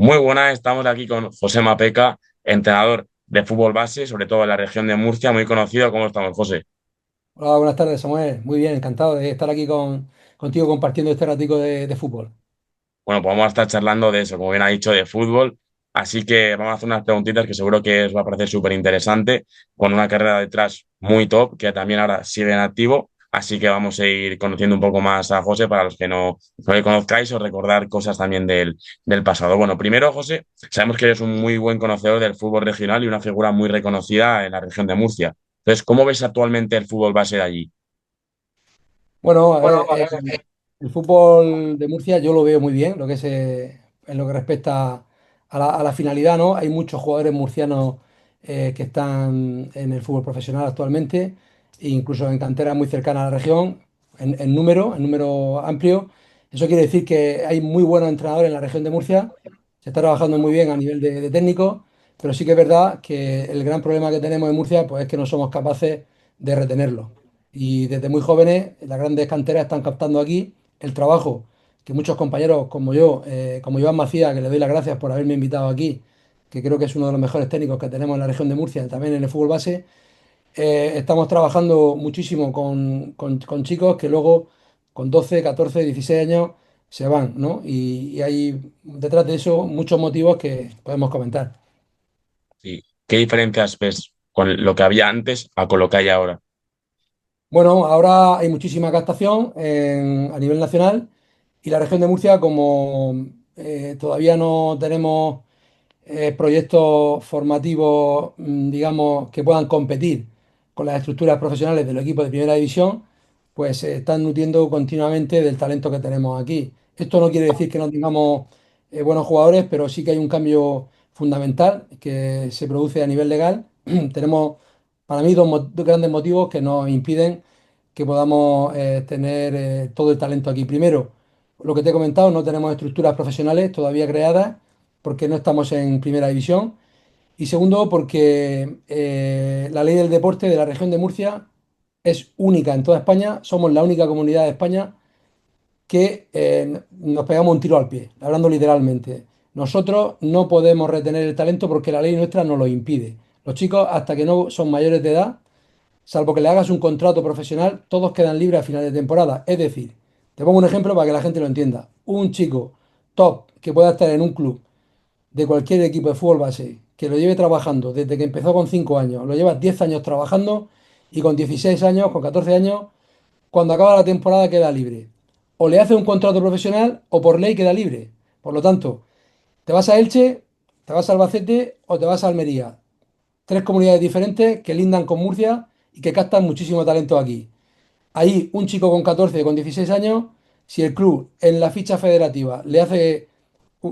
Muy buenas, estamos aquí con José Mapeca, entrenador de fútbol base, sobre todo en la región de Murcia, muy conocido. ¿Cómo estamos, José? Hola, buenas tardes, Samuel. Muy bien, encantado de estar aquí contigo compartiendo este ratico de fútbol. Bueno, pues vamos a estar charlando de eso, como bien ha dicho, de fútbol. Así que vamos a hacer unas preguntitas que seguro que os va a parecer súper interesante, con una carrera detrás muy top, que también ahora sigue en activo. Así que vamos a ir conociendo un poco más a José para los que no le conozcáis o recordar cosas también del pasado. Bueno, primero, José, sabemos que eres un muy buen conocedor del fútbol regional y una figura muy reconocida en la región de Murcia. Entonces, ¿cómo ves actualmente el fútbol base de allí? Bueno, a ver, el fútbol de Murcia yo lo veo muy bien, lo que es en lo que respecta a la finalidad, ¿no? Hay muchos jugadores murcianos que están en el fútbol profesional actualmente, e incluso en canteras muy cercanas a la región, en número amplio. Eso quiere decir que hay muy buenos entrenadores en la región de Murcia, se está trabajando muy bien a nivel de técnicos, pero sí que es verdad que el gran problema que tenemos en Murcia, pues, es que no somos capaces de retenerlos. Y desde muy jóvenes, las grandes canteras están captando aquí el trabajo que muchos compañeros como yo, como Iván Macías, que le doy las gracias por haberme invitado aquí, que creo que es uno de los mejores técnicos que tenemos en la región de Murcia, también en el fútbol base, estamos trabajando muchísimo con chicos que luego con 12 14 16 años se van, ¿no? Y hay detrás de eso muchos motivos que podemos comentar. Sí. ¿Qué diferencias ves con lo que había antes a con lo que hay ahora? Bueno, ahora hay muchísima captación a nivel nacional y la región de Murcia, como todavía no tenemos proyectos formativos, digamos, que puedan competir con las estructuras profesionales del equipo de primera división, pues se están nutriendo continuamente del talento que tenemos aquí. Esto no quiere decir que no tengamos buenos jugadores, pero sí que hay un cambio fundamental que se produce a nivel legal. Tenemos, para mí, dos grandes motivos que nos impiden que podamos tener todo el talento aquí. Primero, lo que te he comentado, no tenemos estructuras profesionales todavía creadas porque no estamos en primera división. Y segundo, porque la ley del deporte de la región de Murcia es única en toda España. Somos la única comunidad de España que nos pegamos un tiro al pie, hablando literalmente. Nosotros no podemos retener el talento porque la ley nuestra nos lo impide. Los chicos, hasta que no son mayores de edad, salvo que le hagas un contrato profesional, todos quedan libres a final de temporada. Es decir, te pongo un ejemplo para que la gente lo entienda. Un chico top que pueda estar en un club de cualquier equipo de fútbol base, que lo lleve trabajando desde que empezó con 5 años, lo lleva 10 años trabajando y con 16 años, con 14 años, cuando acaba la temporada queda libre. O le hace un contrato profesional o por ley queda libre. Por lo tanto, te vas a Elche, te vas a Albacete o te vas a Almería. Tres comunidades diferentes que lindan con Murcia y que captan muchísimo talento aquí. Ahí un chico con 14, con 16 años, si el club en la ficha federativa le hace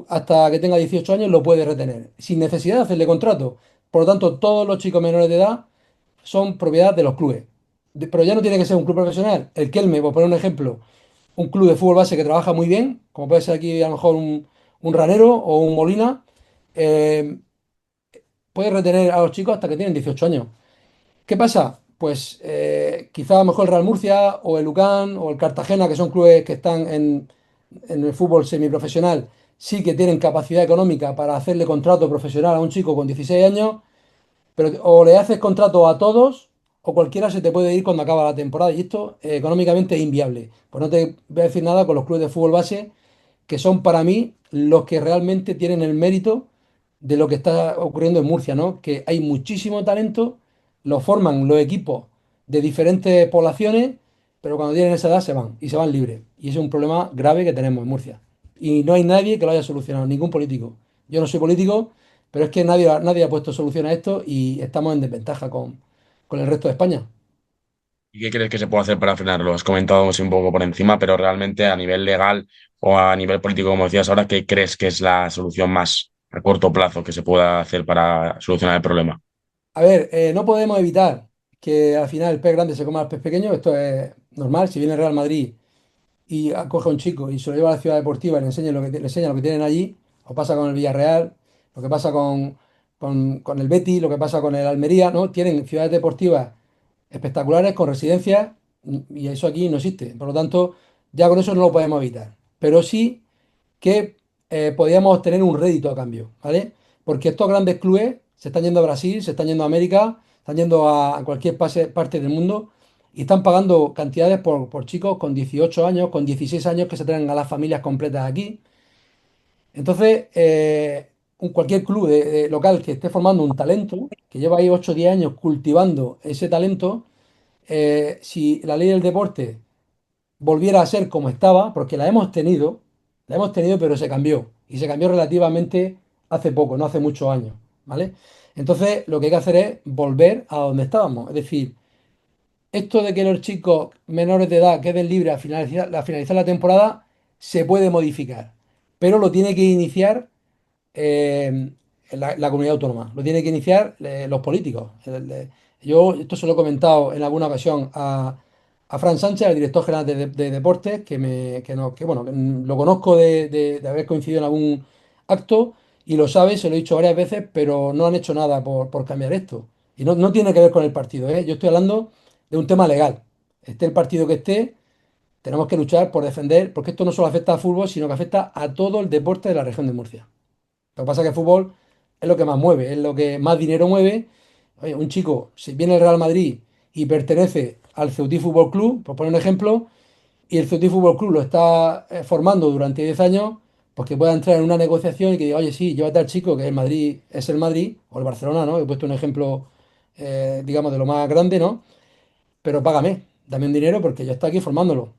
hasta que tenga 18 años, lo puede retener, sin necesidad de hacerle contrato. Por lo tanto, todos los chicos menores de edad son propiedad de los clubes. Pero ya no tiene que ser un club profesional. El Kelme, por poner un ejemplo, un club de fútbol base que trabaja muy bien, como puede ser aquí a lo mejor un Ranero o un Molina, eh, puede retener a los chicos hasta que tienen 18 años. ¿Qué pasa? Pues quizá a lo mejor el Real Murcia o el Lucan o el Cartagena, que son clubes que están en el fútbol semiprofesional, sí que tienen capacidad económica para hacerle contrato profesional a un chico con 16 años, pero o le haces contrato a todos o cualquiera se te puede ir cuando acaba la temporada y esto económicamente es inviable. Pues no te voy a decir nada con los clubes de fútbol base que son para mí los que realmente tienen el mérito de lo que está ocurriendo en Murcia, ¿no? Que hay muchísimo talento, lo forman los equipos de diferentes poblaciones, pero cuando tienen esa edad se van y se van libres. Y ese es un problema grave que tenemos en Murcia. Y no hay nadie que lo haya solucionado, ningún político. Yo no soy político, pero es que nadie ha puesto solución a esto y estamos en desventaja con el resto de España. ¿Y qué crees que se puede hacer para frenarlo? Has comentado así un poco por encima, pero realmente a nivel legal o a nivel político, como decías ahora, ¿qué crees que es la solución más a corto plazo que se pueda hacer para solucionar el problema? A ver, no podemos evitar que al final el pez grande se coma al pez pequeño, esto es normal. Si viene el Real Madrid y acoge a un chico y se lo lleva a la ciudad deportiva y le enseña lo que tienen allí, o pasa con el Villarreal, lo que pasa con el Betis, lo que pasa con el Almería, ¿no? Tienen ciudades deportivas espectaculares con residencias y eso aquí no existe. Por lo tanto, ya con eso no lo podemos evitar. Pero sí que podíamos obtener un rédito a cambio, ¿vale? Porque estos grandes clubes se están yendo a Brasil, se están yendo a América, están yendo a cualquier parte del mundo y están pagando cantidades por chicos con 18 años, con 16 años que se traen a las familias completas aquí. Entonces, cualquier club local que esté formando un talento, que lleva ahí 8 o 10 años cultivando ese talento, si la ley del deporte volviera a ser como estaba, porque la hemos tenido, pero se cambió. Y se cambió relativamente hace poco, no hace muchos años, ¿vale? Entonces, lo que hay que hacer es volver a donde estábamos. Es decir, esto de que los chicos menores de edad queden libres a finalizar la temporada, se puede modificar, pero lo tiene que iniciar la comunidad autónoma, lo tienen que iniciar los políticos. Yo esto se lo he comentado en alguna ocasión a Fran Sánchez, el director general de Deportes, bueno, que lo conozco de haber coincidido en algún acto y lo sabe, se lo he dicho varias veces, pero no han hecho nada por cambiar esto. Y no tiene que ver con el partido, ¿eh? Yo estoy hablando de un tema legal. Esté el partido que esté, tenemos que luchar por defender, porque esto no solo afecta al fútbol, sino que afecta a todo el deporte de la región de Murcia. Lo que pasa es que el fútbol es lo que más mueve, es lo que más dinero mueve. Oye, un chico, si viene el Real Madrid y pertenece al Ceutí Fútbol Club, por poner un ejemplo, y el Ceutí Fútbol Club lo está formando durante 10 años, pues que pueda entrar en una negociación y que diga, oye, sí, llévate al chico, que el Madrid es el Madrid, o el Barcelona, ¿no? He puesto un ejemplo, digamos, de lo más grande, ¿no? Pero págame, dame un dinero porque yo estoy aquí formándolo.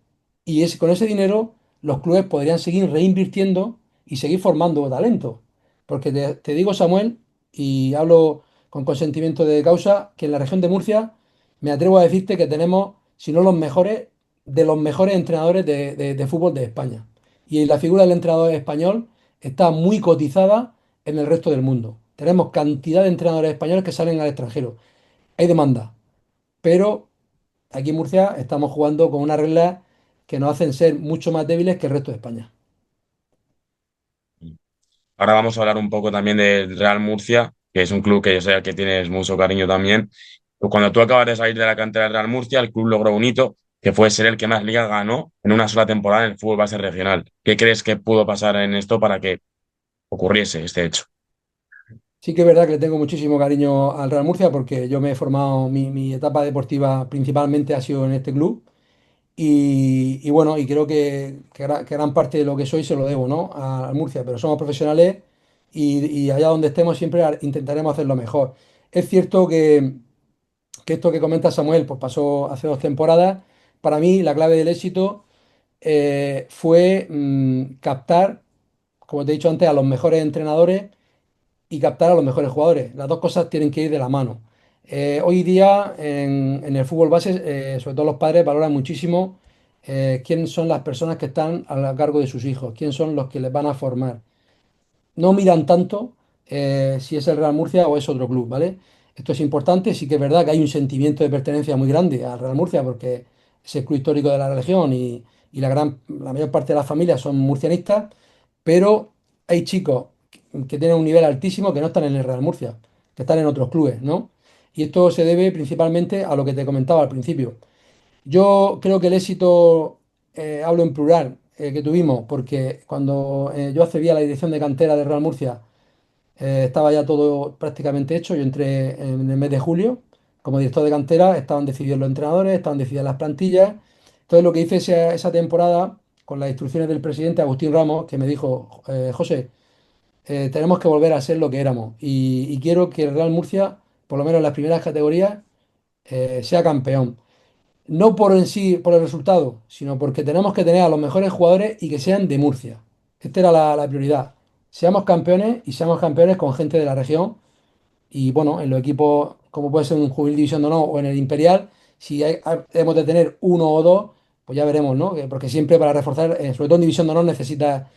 Y con ese dinero los clubes podrían seguir reinvirtiendo y seguir formando talento. Porque te digo, Samuel, y hablo con consentimiento de causa, que en la región de Murcia me atrevo a decirte que tenemos, si no los mejores, de los mejores entrenadores de fútbol de España. Y la figura del entrenador español está muy cotizada en el resto del mundo. Tenemos cantidad de entrenadores españoles que salen al extranjero. Hay demanda, pero aquí en Murcia estamos jugando con unas reglas que nos hacen ser mucho más débiles que el resto de España. Ahora vamos a hablar un poco también del Real Murcia, que es un club que yo sé al que tienes mucho cariño también. Pues cuando tú acabas de salir de la cantera del Real Murcia, el club logró un hito que fue ser el que más ligas ganó en una sola temporada en el fútbol base regional. ¿Qué crees que pudo pasar en esto para que ocurriese este hecho? Sí que es verdad que le tengo muchísimo cariño al Real Murcia porque yo me he formado, mi etapa deportiva principalmente ha sido en este club y bueno, y creo que gran parte de lo que soy se lo debo, ¿no? Al Murcia, pero somos profesionales y allá donde estemos siempre intentaremos hacerlo mejor. Es cierto que esto que comenta Samuel pues pasó hace 2 temporadas. Para mí la clave del éxito fue captar, como te he dicho antes, a los mejores entrenadores y captar a los mejores jugadores. Las dos cosas tienen que ir de la mano. Hoy día en el fútbol base, sobre todo los padres valoran muchísimo quién son las personas que están a cargo de sus hijos, quién son los que les van a formar. No miran tanto si es el Real Murcia o es otro club, ¿vale? Esto es importante, sí que es verdad que hay un sentimiento de pertenencia muy grande al Real Murcia porque es el club histórico de la región y la mayor parte de las familias son murcianistas, pero hay chicos que tienen un nivel altísimo que no están en el Real Murcia, que están en otros clubes, ¿no? Y esto se debe principalmente a lo que te comentaba al principio. Yo creo que el éxito, hablo en plural, que tuvimos, porque cuando yo accedí a la dirección de cantera de Real Murcia, estaba ya todo prácticamente hecho. Yo entré en el mes de julio como director de cantera, estaban decididos los entrenadores, estaban decididas las plantillas. Entonces lo que hice esa temporada, con las instrucciones del presidente Agustín Ramos, que me dijo, José, tenemos que volver a ser lo que éramos y quiero que el Real Murcia, por lo menos en las primeras categorías, sea campeón. No por en sí, por el resultado, sino porque tenemos que tener a los mejores jugadores y que sean de Murcia. Esta era la prioridad. Seamos campeones y seamos campeones con gente de la región. Y bueno, en los equipos, como puede ser un Juvenil División de Honor o en el Imperial, si hemos de tener uno o dos, pues ya veremos, ¿no? Porque siempre para reforzar, sobre todo en División de Honor, necesitas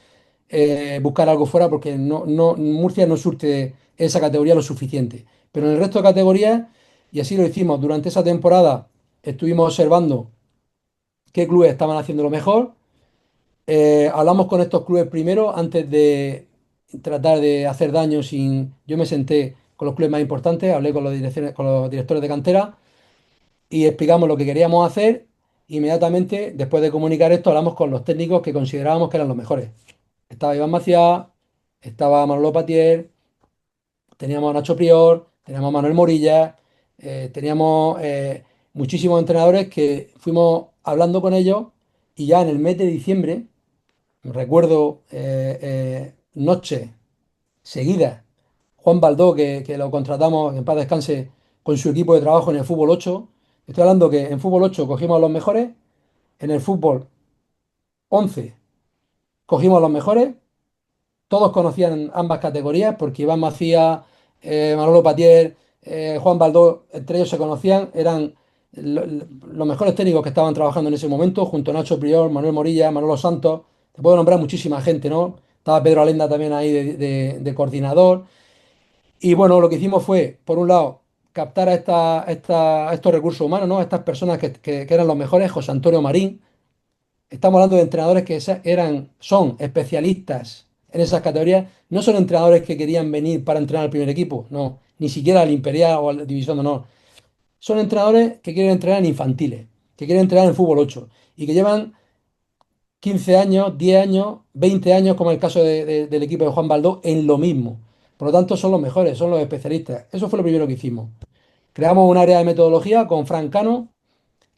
buscar algo fuera porque Murcia no surte esa categoría lo suficiente. Pero en el resto de categorías, y así lo hicimos durante esa temporada, estuvimos observando qué clubes estaban haciendo lo mejor. Hablamos con estos clubes primero antes de tratar de hacer daño sin... Yo me senté con los clubes más importantes, hablé con los directores de cantera y explicamos lo que queríamos hacer. Inmediatamente, después de comunicar esto, hablamos con los técnicos que considerábamos que eran los mejores. Estaba Iván Maciá, estaba Manolo Patier, teníamos a Nacho Prior, teníamos a Manuel Morilla, teníamos muchísimos entrenadores que fuimos hablando con ellos y ya en el mes de diciembre, recuerdo noches seguidas, Juan Baldó, que lo contratamos, en paz descanse, con su equipo de trabajo en el fútbol 8. Estoy hablando que en fútbol 8 cogimos a los mejores, en el fútbol 11 cogimos a los mejores. Todos conocían ambas categorías porque Iván Macías, Manolo Patier, Juan Baldó, entre ellos se conocían, eran los mejores técnicos que estaban trabajando en ese momento, junto a Nacho Prior, Manuel Morilla, Manolo Santos. Te puedo nombrar muchísima gente, ¿no? Estaba Pedro Alenda también ahí de coordinador. Y bueno, lo que hicimos fue, por un lado, captar a estos recursos humanos, ¿no? A estas personas que eran los mejores, José Antonio Marín. Estamos hablando de entrenadores que son especialistas en esas categorías. No son entrenadores que querían venir para entrenar al primer equipo, no, ni siquiera al Imperial o al División de Honor. Son entrenadores que quieren entrenar en infantiles, que quieren entrenar en fútbol 8 y que llevan 15 años, 10 años, 20 años, como el caso del equipo de Juan Baldó, en lo mismo. Por lo tanto, son los mejores, son los especialistas. Eso fue lo primero que hicimos. Creamos un área de metodología con Fran Cano,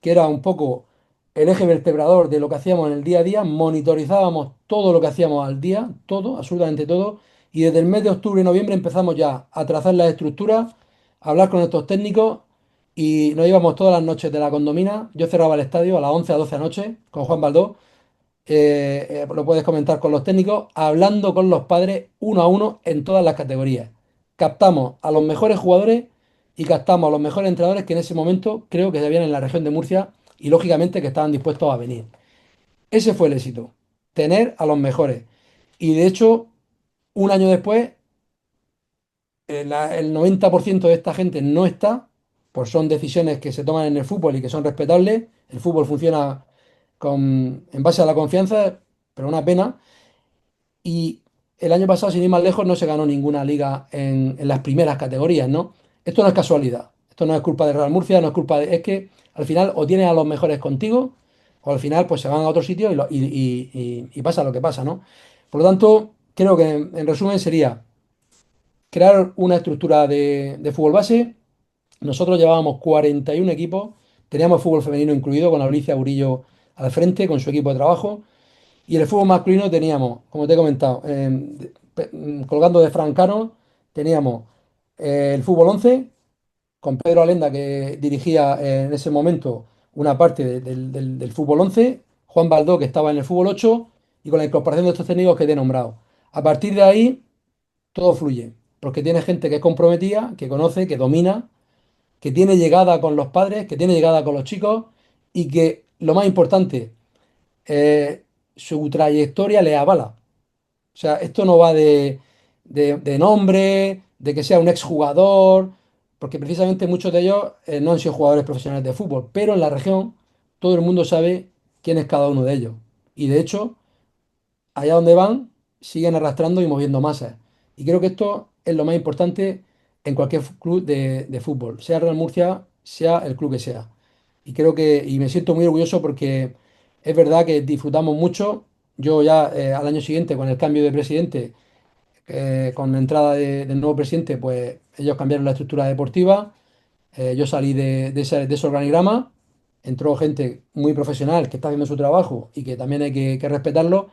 que era un poco el eje vertebrador de lo que hacíamos en el día a día, monitorizábamos todo lo que hacíamos al día, todo, absolutamente todo, y desde el mes de octubre y noviembre empezamos ya a trazar las estructuras, a hablar con estos técnicos y nos íbamos todas las noches de la condomina. Yo cerraba el estadio a las 11 a 12 de la noche con Juan Baldó, lo puedes comentar con los técnicos, hablando con los padres uno a uno en todas las categorías. Captamos a los mejores jugadores y captamos a los mejores entrenadores que en ese momento creo que habían en la región de Murcia y lógicamente que estaban dispuestos a venir. Ese fue el éxito, tener a los mejores. Y de hecho, un año después, el 90% de esta gente no está, pues son decisiones que se toman en el fútbol y que son respetables. El fútbol funciona en base a la confianza, pero una pena. Y el año pasado, sin ir más lejos, no se ganó ninguna liga en las primeras categorías, ¿no? Esto no es casualidad. Esto no es culpa de Real Murcia, no es culpa de... Es que al final o tienes a los mejores contigo, o al final pues se van a otro sitio y pasa lo que pasa, ¿no? Por lo tanto, creo que en resumen sería crear una estructura de fútbol base. Nosotros llevábamos 41 equipos, teníamos fútbol femenino incluido, con Alicia Burillo al frente, con su equipo de trabajo. Y en el fútbol masculino teníamos, como te he comentado, colgando de Francano, teníamos el fútbol 11 con Pedro Alenda, que dirigía en ese momento una parte del fútbol 11, Juan Baldó, que estaba en el fútbol 8, y con la incorporación de estos técnicos que te he nombrado. A partir de ahí, todo fluye, porque tiene gente que es comprometida, que conoce, que domina, que tiene llegada con los padres, que tiene llegada con los chicos, y que, lo más importante, eh, su trayectoria le avala. O sea, esto no va de nombre, de que sea un exjugador, porque precisamente muchos de ellos no han sido jugadores profesionales de fútbol, pero en la región todo el mundo sabe quién es cada uno de ellos. Y de hecho, allá donde van, siguen arrastrando y moviendo masas. Y creo que esto es lo más importante en cualquier club de fútbol, sea Real Murcia, sea el club que sea. Y creo que, y me siento muy orgulloso porque es verdad que disfrutamos mucho. Yo ya al año siguiente, con el cambio de presidente, con la entrada del nuevo presidente, pues ellos cambiaron la estructura deportiva. Yo salí de ese organigrama. Entró gente muy profesional que está haciendo su trabajo y que también hay que respetarlo,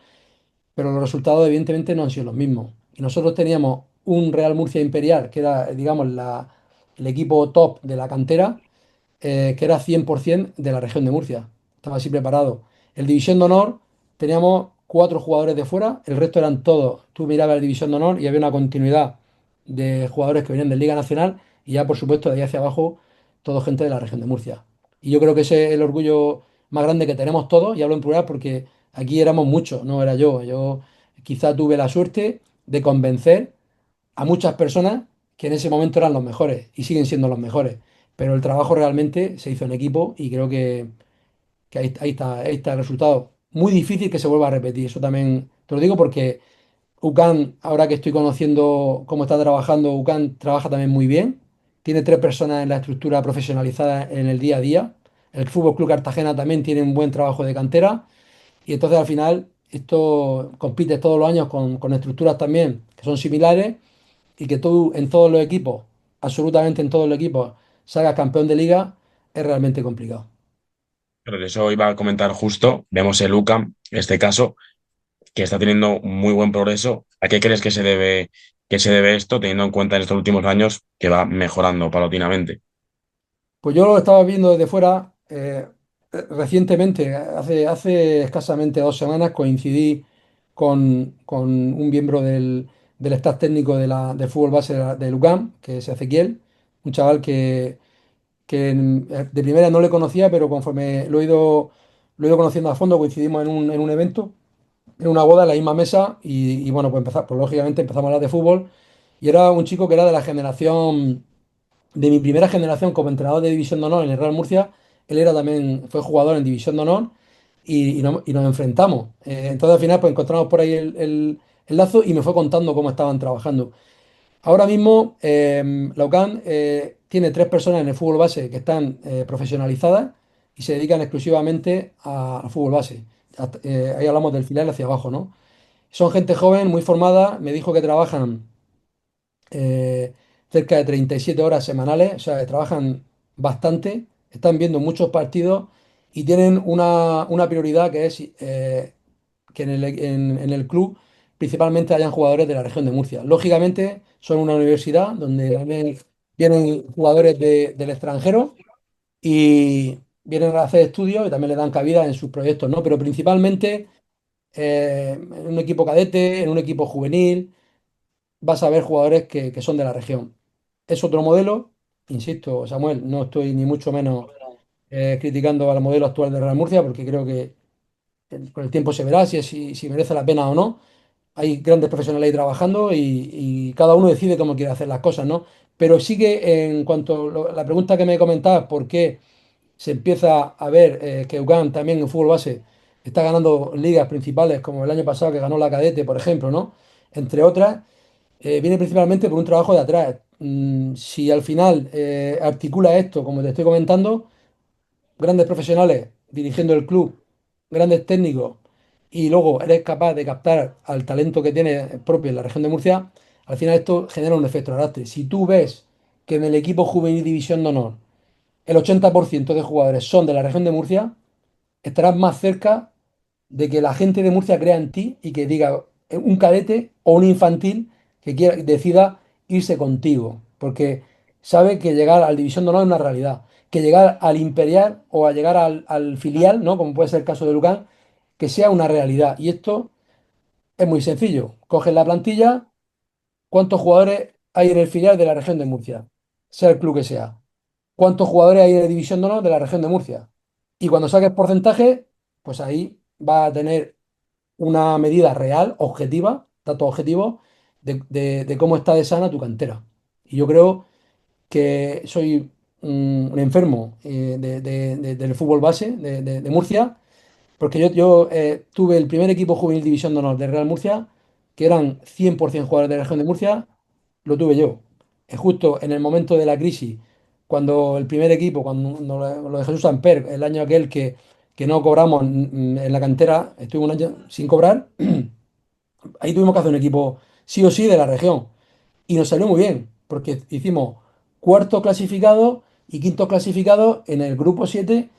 pero los resultados evidentemente no han sido los mismos. Y nosotros teníamos un Real Murcia Imperial, que era, digamos, el equipo top de la cantera, que era 100% de la región de Murcia. Estaba así preparado. El División de Honor teníamos 4 jugadores de fuera, el resto eran todos. Tú mirabas el División de Honor y había una continuidad de jugadores que venían de Liga Nacional y ya, por supuesto, de ahí hacia abajo, todo gente de la región de Murcia. Y yo creo que ese es el orgullo más grande que tenemos todos, y hablo en plural porque aquí éramos muchos, no era yo. Yo quizá tuve la suerte de convencer a muchas personas que en ese momento eran los mejores y siguen siendo los mejores. Pero el trabajo realmente se hizo en equipo y creo que ahí está el resultado. Muy difícil que se vuelva a repetir. Eso también te lo digo porque UCAN, ahora que estoy conociendo cómo está trabajando, UCAN trabaja también muy bien. Tiene 3 personas en la estructura profesionalizada en el día a día. El Fútbol Club Cartagena también tiene un buen trabajo de cantera. Y entonces al final Esto compites todos los años con estructuras también que son similares y que tú en todos los equipos, absolutamente en todos los equipos, salgas campeón de liga, es realmente complicado. Pero de eso iba a comentar justo. Vemos el UCAM, en este caso, que está teniendo muy buen progreso. ¿A qué crees que se debe esto, teniendo en cuenta en estos últimos años que va mejorando paulatinamente? Pues yo lo estaba viendo desde fuera. Recientemente, hace escasamente 2 semanas, coincidí con un miembro del staff técnico del fútbol base del UCAM, que es Ezequiel, un chaval que de primera no le conocía, pero conforme lo he ido conociendo a fondo, coincidimos en un evento, en una boda, en la misma mesa, y bueno, pues empezar, pues lógicamente empezamos a hablar de fútbol, y era un chico que era de la generación de mi primera generación como entrenador de División de Honor en el Real Murcia. Él era también, fue jugador en División de Honor y nos enfrentamos. Entonces al final pues encontramos por ahí el lazo y me fue contando cómo estaban trabajando. Ahora mismo la UCAM tiene 3 personas en el fútbol base que están profesionalizadas y se dedican exclusivamente al fútbol base. Ahí hablamos del filial hacia abajo, ¿no? Son gente joven, muy formada. Me dijo que trabajan eh, cerca de 37 horas semanales, o sea, que trabajan bastante, están viendo muchos partidos y tienen una prioridad que es que en el club principalmente hayan jugadores de la región de Murcia. Lógicamente, son una universidad donde también vienen jugadores del extranjero y vienen a hacer estudios y también le dan cabida en sus proyectos, ¿no? Pero principalmente en un equipo cadete, en un equipo juvenil vas a ver jugadores que son de la región. Es otro modelo, insisto, Samuel, no estoy ni mucho menos criticando al modelo actual de Real Murcia, porque creo que con el tiempo se verá si merece la pena o no. Hay grandes profesionales ahí trabajando y cada uno decide cómo quiere hacer las cosas, ¿no? Pero sí que en cuanto a la pregunta que me comentabas, ¿por qué se empieza a ver que UCAM también en fútbol base está ganando ligas principales, como el año pasado que ganó la Cadete, por ejemplo, ¿no? Entre otras, viene principalmente por un trabajo de atrás. Si al final articula esto, como te estoy comentando, grandes profesionales dirigiendo el club, grandes técnicos, y luego eres capaz de captar al talento que tiene propio en la región de Murcia, al final esto genera un efecto arrastre. Si tú ves que en el equipo juvenil División de Honor el 80% de jugadores son de la región de Murcia, estarás más cerca de que la gente de Murcia crea en ti y que diga un cadete o un infantil que decida irse contigo, porque sabe que llegar al División de Honor es una realidad, que llegar al Imperial o a llegar al filial, ¿no? Como puede ser el caso de Lucán, que sea una realidad. Y esto es muy sencillo. Coges la plantilla, ¿cuántos jugadores hay en el filial de la región de Murcia? Sea el club que sea. ¿Cuántos jugadores hay en la División de Honor de la región de Murcia? Y cuando saques porcentaje, pues ahí va a tener una medida real, objetiva, datos objetivos, de cómo está de sana tu cantera. Y yo creo que soy un enfermo del fútbol base de Murcia, porque yo tuve el primer equipo juvenil División de Honor de Real Murcia, que eran 100% jugadores de la región de Murcia, lo tuve yo. Justo en el momento de la crisis, cuando el primer equipo, cuando lo de Jesús Samper, el año aquel que no cobramos en la cantera, estuve un año sin cobrar, ahí tuvimos que hacer un equipo sí o sí de la región. Y nos salió muy bien, porque hicimos cuarto clasificado y quinto clasificado en el grupo 7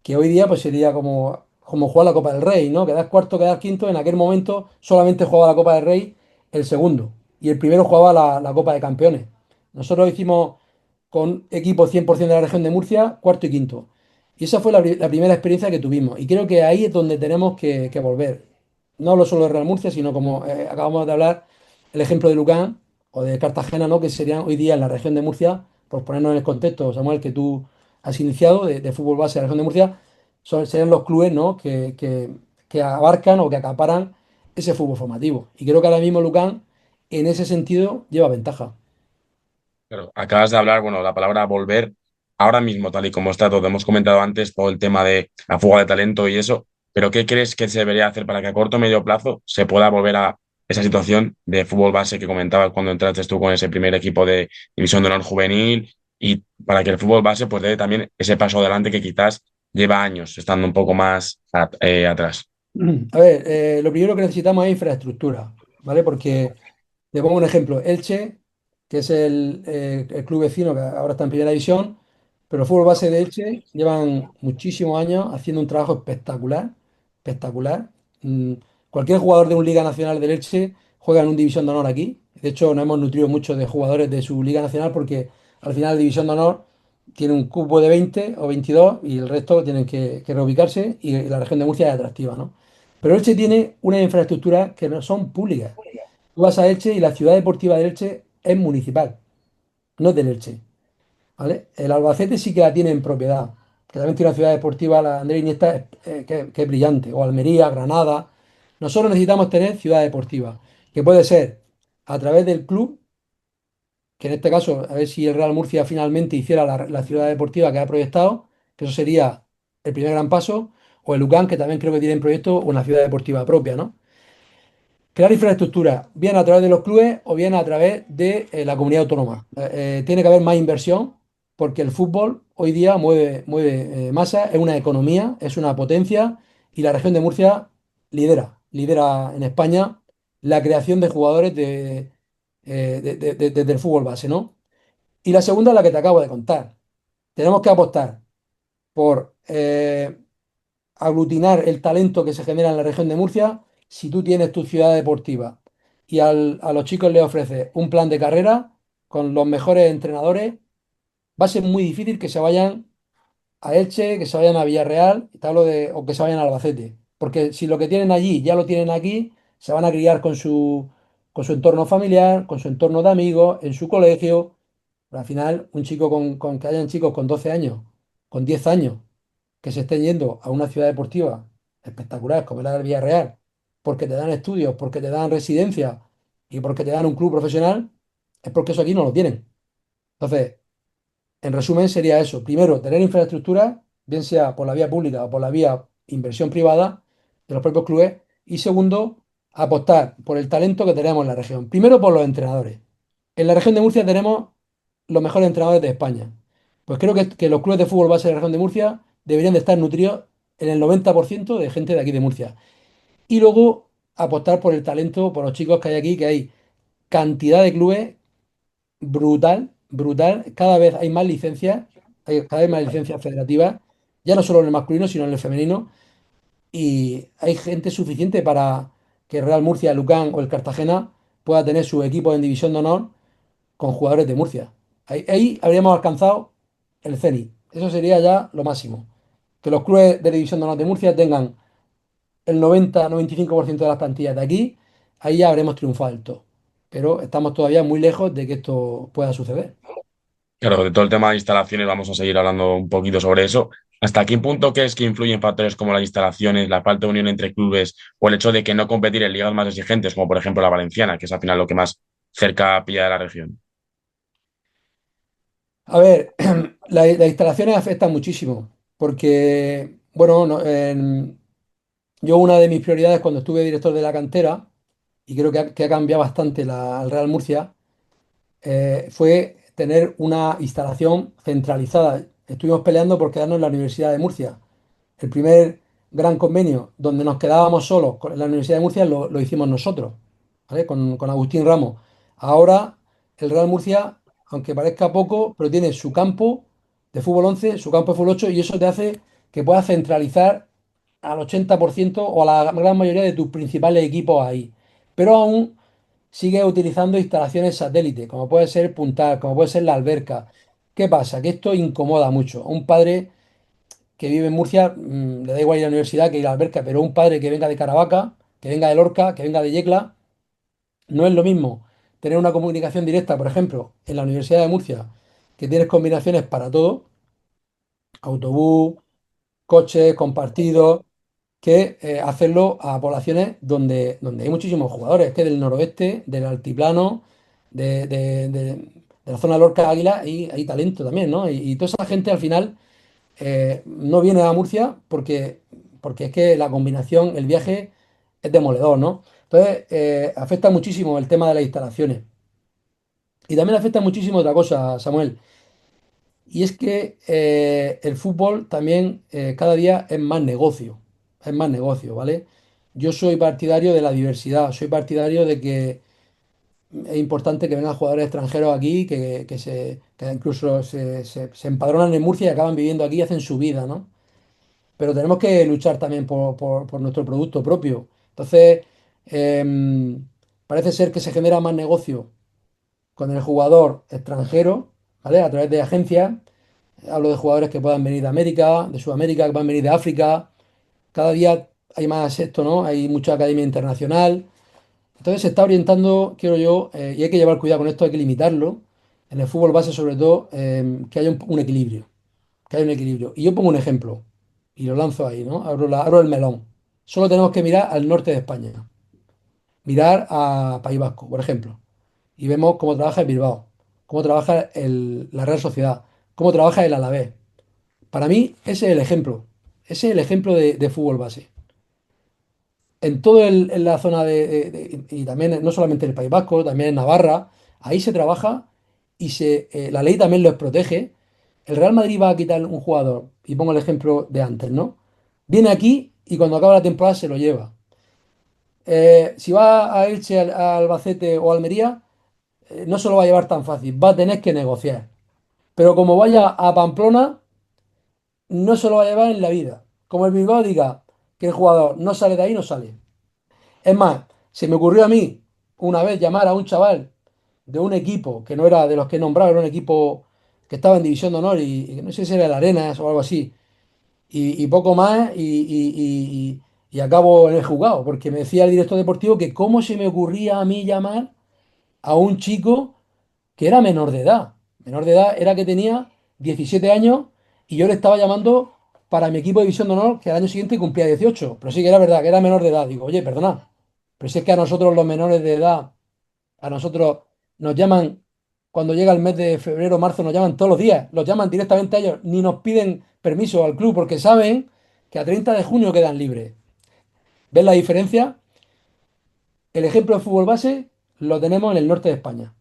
que hoy día pues sería como jugar la Copa del Rey, ¿no? Quedas cuarto, quedas quinto. En aquel momento solamente jugaba la Copa del Rey el segundo y el primero jugaba la Copa de Campeones. Nosotros hicimos con equipo 100% de la región de Murcia, cuarto y quinto. Y esa fue la primera experiencia que tuvimos. Y creo que ahí es donde tenemos que volver. No hablo solo de Real Murcia, sino como acabamos de hablar, el ejemplo de Lucán o de Cartagena, ¿no? Que serían hoy día en la región de Murcia, por ponernos en el contexto, Samuel, que tú has iniciado de fútbol base de la región de Murcia, serían los clubes, ¿no? que abarcan o que acaparan ese fútbol formativo. Y creo que ahora mismo Lucán, en ese sentido, lleva ventaja. Pero acabas de hablar, bueno, la palabra volver, ahora mismo, tal y como está todo, hemos comentado antes todo el tema de la fuga de talento y eso, pero ¿qué crees que se debería hacer para que a corto o medio plazo se pueda volver a esa situación de fútbol base que comentabas cuando entraste tú con ese primer equipo de División de Honor juvenil y para que el fútbol base pues dé también ese paso adelante que quizás lleva años estando un poco más atrás? A ver, lo primero que necesitamos es infraestructura, ¿vale? Porque te pongo un ejemplo. Elche, que es el club vecino que ahora está en primera división, pero el fútbol base de Elche llevan muchísimos años haciendo un trabajo espectacular, espectacular. Mm, Cualquier jugador de un Liga Nacional del Elche juega en un División de Honor aquí. De hecho, nos hemos nutrido mucho de jugadores de su Liga Nacional porque al final la División de Honor tiene un cupo de 20 o 22 y el resto tienen que reubicarse y la región de Murcia es atractiva, ¿no? Pero Elche tiene una infraestructura que no son públicas. Tú vas a Elche y la ciudad deportiva de Elche es municipal, no es del Elche, ¿vale? El Albacete sí que la tiene en propiedad, que también tiene una ciudad deportiva, la Andrés Iniesta, que es brillante, o Almería, Granada. Nosotros necesitamos tener ciudad deportiva, que puede ser a través del club, que en este caso, a ver si el Real Murcia finalmente hiciera la ciudad deportiva que ha proyectado, que eso sería el primer gran paso, o el UCAM, que también creo que tiene en proyecto una ciudad deportiva propia, ¿no? Crear infraestructura, bien a través de los clubes o bien a través de la comunidad autónoma. Tiene que haber más inversión porque el fútbol hoy día mueve masa, es una economía, es una potencia y la región de Murcia lidera en España la creación de jugadores desde el fútbol base, ¿no? Y la segunda es la que te acabo de contar. Tenemos que apostar por aglutinar el talento que se genera en la región de Murcia, si tú tienes tu ciudad deportiva y a los chicos les ofreces un plan de carrera con los mejores entrenadores, va a ser muy difícil que se vayan a Elche, que se vayan a Villarreal, o que se vayan a Albacete. Porque si lo que tienen allí ya lo tienen aquí, se van a criar con su entorno familiar, con su entorno de amigos, en su colegio. Pero al final, un chico que hayan chicos con 12 años, con 10 años, que se estén yendo a una ciudad deportiva espectacular como la del Villarreal, porque te dan estudios, porque te dan residencia y porque te dan un club profesional, es porque eso aquí no lo tienen. Entonces, en resumen, sería eso. Primero, tener infraestructura, bien sea por la vía pública o por la vía inversión privada de los propios clubes. Y segundo, apostar por el talento que tenemos en la región. Primero, por los entrenadores. En la región de Murcia tenemos los mejores entrenadores de España. Pues creo que los clubes de fútbol base de la región de Murcia deberían de estar nutridos en el 90% de gente de aquí de Murcia. Y luego apostar por el talento, por los chicos que hay aquí, que hay cantidad de clubes brutal, brutal. Cada vez hay más licencias, hay cada vez más licencias federativas, ya no solo en el masculino, sino en el femenino. Y hay gente suficiente para que el Real Murcia, el Lucan o el Cartagena pueda tener su equipo en División de Honor con jugadores de Murcia. Ahí habríamos alcanzado el cenit. Eso sería ya lo máximo. Que los clubes de División de Honor de Murcia tengan el 90-95% de las plantillas de aquí, ahí ya habremos triunfado del todo. Pero estamos todavía muy lejos de que esto pueda suceder. Claro, de todo el tema de instalaciones vamos a seguir hablando un poquito sobre eso. ¿Hasta qué punto crees que influyen factores como las instalaciones, la falta de unión entre clubes o el hecho de que no competir en ligas más exigentes, como por ejemplo la valenciana, que es al final lo que más cerca pilla de la región? A ver, las instalaciones afectan muchísimo, porque, bueno, yo una de mis prioridades cuando estuve director de la cantera, y creo que ha cambiado bastante al Real Murcia, fue tener una instalación centralizada. Estuvimos peleando por quedarnos en la Universidad de Murcia. El primer gran convenio donde nos quedábamos solos con la Universidad de Murcia lo hicimos nosotros, ¿vale? Con Agustín Ramos. Ahora el Real Murcia, aunque parezca poco, pero tiene su campo de fútbol 11, su campo de fútbol 8 y eso te hace que puedas centralizar al 80% o a la gran mayoría de tus principales equipos ahí. Pero aún sigue utilizando instalaciones satélite, como puede ser Puntal, como puede ser la Alberca. ¿Qué pasa? Que esto incomoda mucho. A un padre que vive en Murcia, le da igual ir a la universidad que ir a la Alberca, pero un padre que venga de Caravaca, que venga de Lorca, que venga de Yecla, no es lo mismo tener una comunicación directa, por ejemplo, en la Universidad de Murcia, que tienes combinaciones para todo, autobús, coches, compartidos, que hacerlo a poblaciones donde hay muchísimos jugadores, que del noroeste, del altiplano, de la zona de Lorca Águila, hay talento también, ¿no? Y toda esa gente al final no viene a Murcia porque es que la combinación, el viaje es demoledor, ¿no? Entonces, afecta muchísimo el tema de las instalaciones. Y también afecta muchísimo otra cosa, Samuel, y es que el fútbol también cada día es más negocio, ¿vale? yo soy partidario de la diversidad, soy partidario de que es importante que vengan jugadores extranjeros aquí, que incluso se empadronan en Murcia y acaban viviendo aquí y hacen su vida, ¿no? Pero tenemos que luchar también por nuestro producto propio. Entonces, parece ser que se genera más negocio con el jugador extranjero, ¿vale? A través de agencias. Hablo de jugadores que puedan venir de América, de Sudamérica, que puedan venir de África. Cada día hay más esto, ¿no? Hay mucha academia internacional. Entonces se está orientando, quiero yo, y hay que llevar cuidado con esto, hay que limitarlo. En el fútbol base, sobre todo, que haya un equilibrio. Que haya un equilibrio. Y yo pongo un ejemplo, y lo lanzo ahí, ¿no? Abro el melón. Solo tenemos que mirar al norte de España. Mirar a País Vasco, por ejemplo. Y vemos cómo trabaja el Bilbao, cómo trabaja la Real Sociedad, cómo trabaja el Alavés. Para mí, ese es el ejemplo. Ese es el ejemplo de fútbol base. En la zona y también no solamente en el País Vasco, también en Navarra, ahí se trabaja y la ley también los protege. El Real Madrid va a quitar un jugador, y pongo el ejemplo de antes, ¿no? Viene aquí y cuando acaba la temporada se lo lleva. Si va a Elche, a Albacete o Almería, no se lo va a llevar tan fácil, va a tener que negociar. Pero como vaya a Pamplona, no se lo va a llevar en la vida. Como el Bilbao diga que el jugador no sale de ahí, no sale. Es más, se me ocurrió a mí una vez llamar a un chaval de un equipo que no era de los que he nombrado, era un equipo que estaba en División de Honor y no sé si era el Arenas o algo así, y poco más, y acabo en el juzgado, porque me decía el director deportivo que cómo se me ocurría a mí llamar a un chico que era menor de edad. Menor de edad era que tenía 17 años y yo le estaba llamando para mi equipo de División de Honor, que al año siguiente cumplía 18. Pero sí que era verdad, que era menor de edad. Digo, oye, perdona, pero si es que a nosotros los menores de edad, a nosotros nos llaman, cuando llega el mes de febrero o marzo, nos llaman todos los días, los llaman directamente a ellos, ni nos piden permiso al club porque saben que a 30 de junio quedan libres. ¿Ves la diferencia? El ejemplo de fútbol base lo tenemos en el norte de España.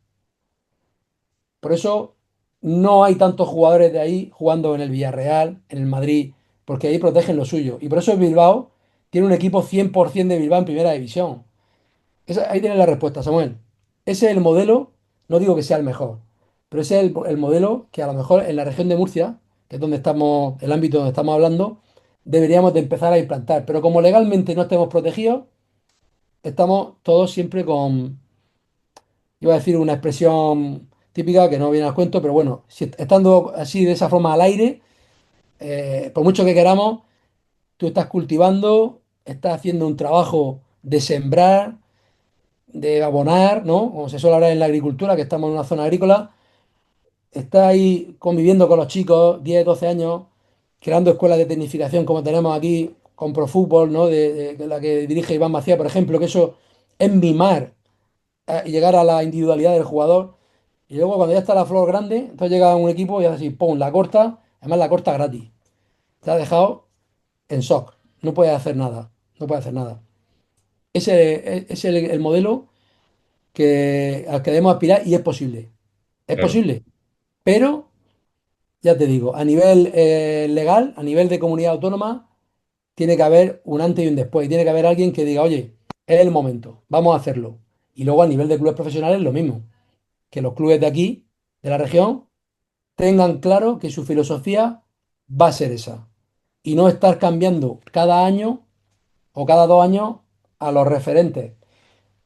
Por eso no hay tantos jugadores de ahí jugando en el Villarreal, en el Madrid, porque ahí protegen lo suyo. Y por eso el Bilbao tiene un equipo 100% de Bilbao en primera división. Ahí tienes la respuesta, Samuel. Ese es el modelo, no digo que sea el mejor, pero ese es el modelo que a lo mejor en la región de Murcia, que es donde estamos, el ámbito donde estamos hablando, deberíamos de empezar a implantar. Pero como legalmente no estemos protegidos, estamos todos siempre con, iba a decir una expresión típica que no viene al cuento, pero bueno, si estando así de esa forma al aire, por mucho que queramos, tú estás cultivando, estás haciendo un trabajo de sembrar, de abonar, ¿no? Como se suele hablar en la agricultura, que estamos en una zona agrícola, estás ahí conviviendo con los chicos, 10 12 años, creando escuelas de tecnificación como tenemos aquí con Profútbol, ¿no? De la que dirige Iván Macías, por ejemplo, que eso es mimar y llegar a la individualidad del jugador. Y luego cuando ya está la flor grande, entonces llega un equipo y hace así, pum, la corta, además la corta gratis. Te ha dejado en shock. No puedes hacer nada. No puedes hacer nada. Ese es el modelo al que debemos aspirar y es posible. Es Claro, posible. Pero, ya te digo, a nivel legal, a nivel de comunidad autónoma, tiene que haber un antes y un después. Y tiene que haber alguien que diga, oye, es el momento, vamos a hacerlo. Y luego a nivel de clubes profesionales, lo mismo. Que los clubes de aquí, de la región, tengan claro que su filosofía va a ser esa. Y no estar cambiando cada año o cada 2 años a los referentes.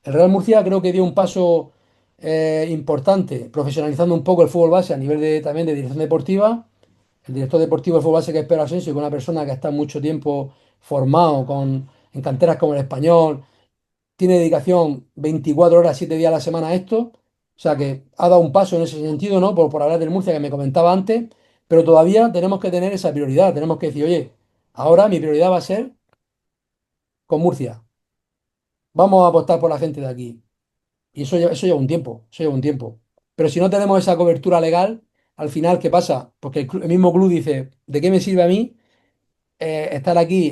El Real Murcia creo que dio un paso importante, profesionalizando un poco el fútbol base a nivel también de dirección deportiva. El director deportivo del fútbol base, que es Pedro Asensio, que es una persona que está mucho tiempo formado en canteras como el Español, tiene dedicación 24 horas, 7 días a la semana a esto. O sea que ha dado un paso en ese sentido, ¿no? Por hablar del Murcia que me comentaba antes, pero todavía tenemos que tener esa prioridad. Tenemos que decir, oye, ahora mi prioridad va a ser con Murcia. Vamos a apostar por la gente de aquí. Y eso lleva un tiempo, eso lleva un tiempo. Pero si no tenemos esa cobertura legal, al final, ¿qué pasa? Porque el mismo club dice, ¿de qué me sirve a mí estar aquí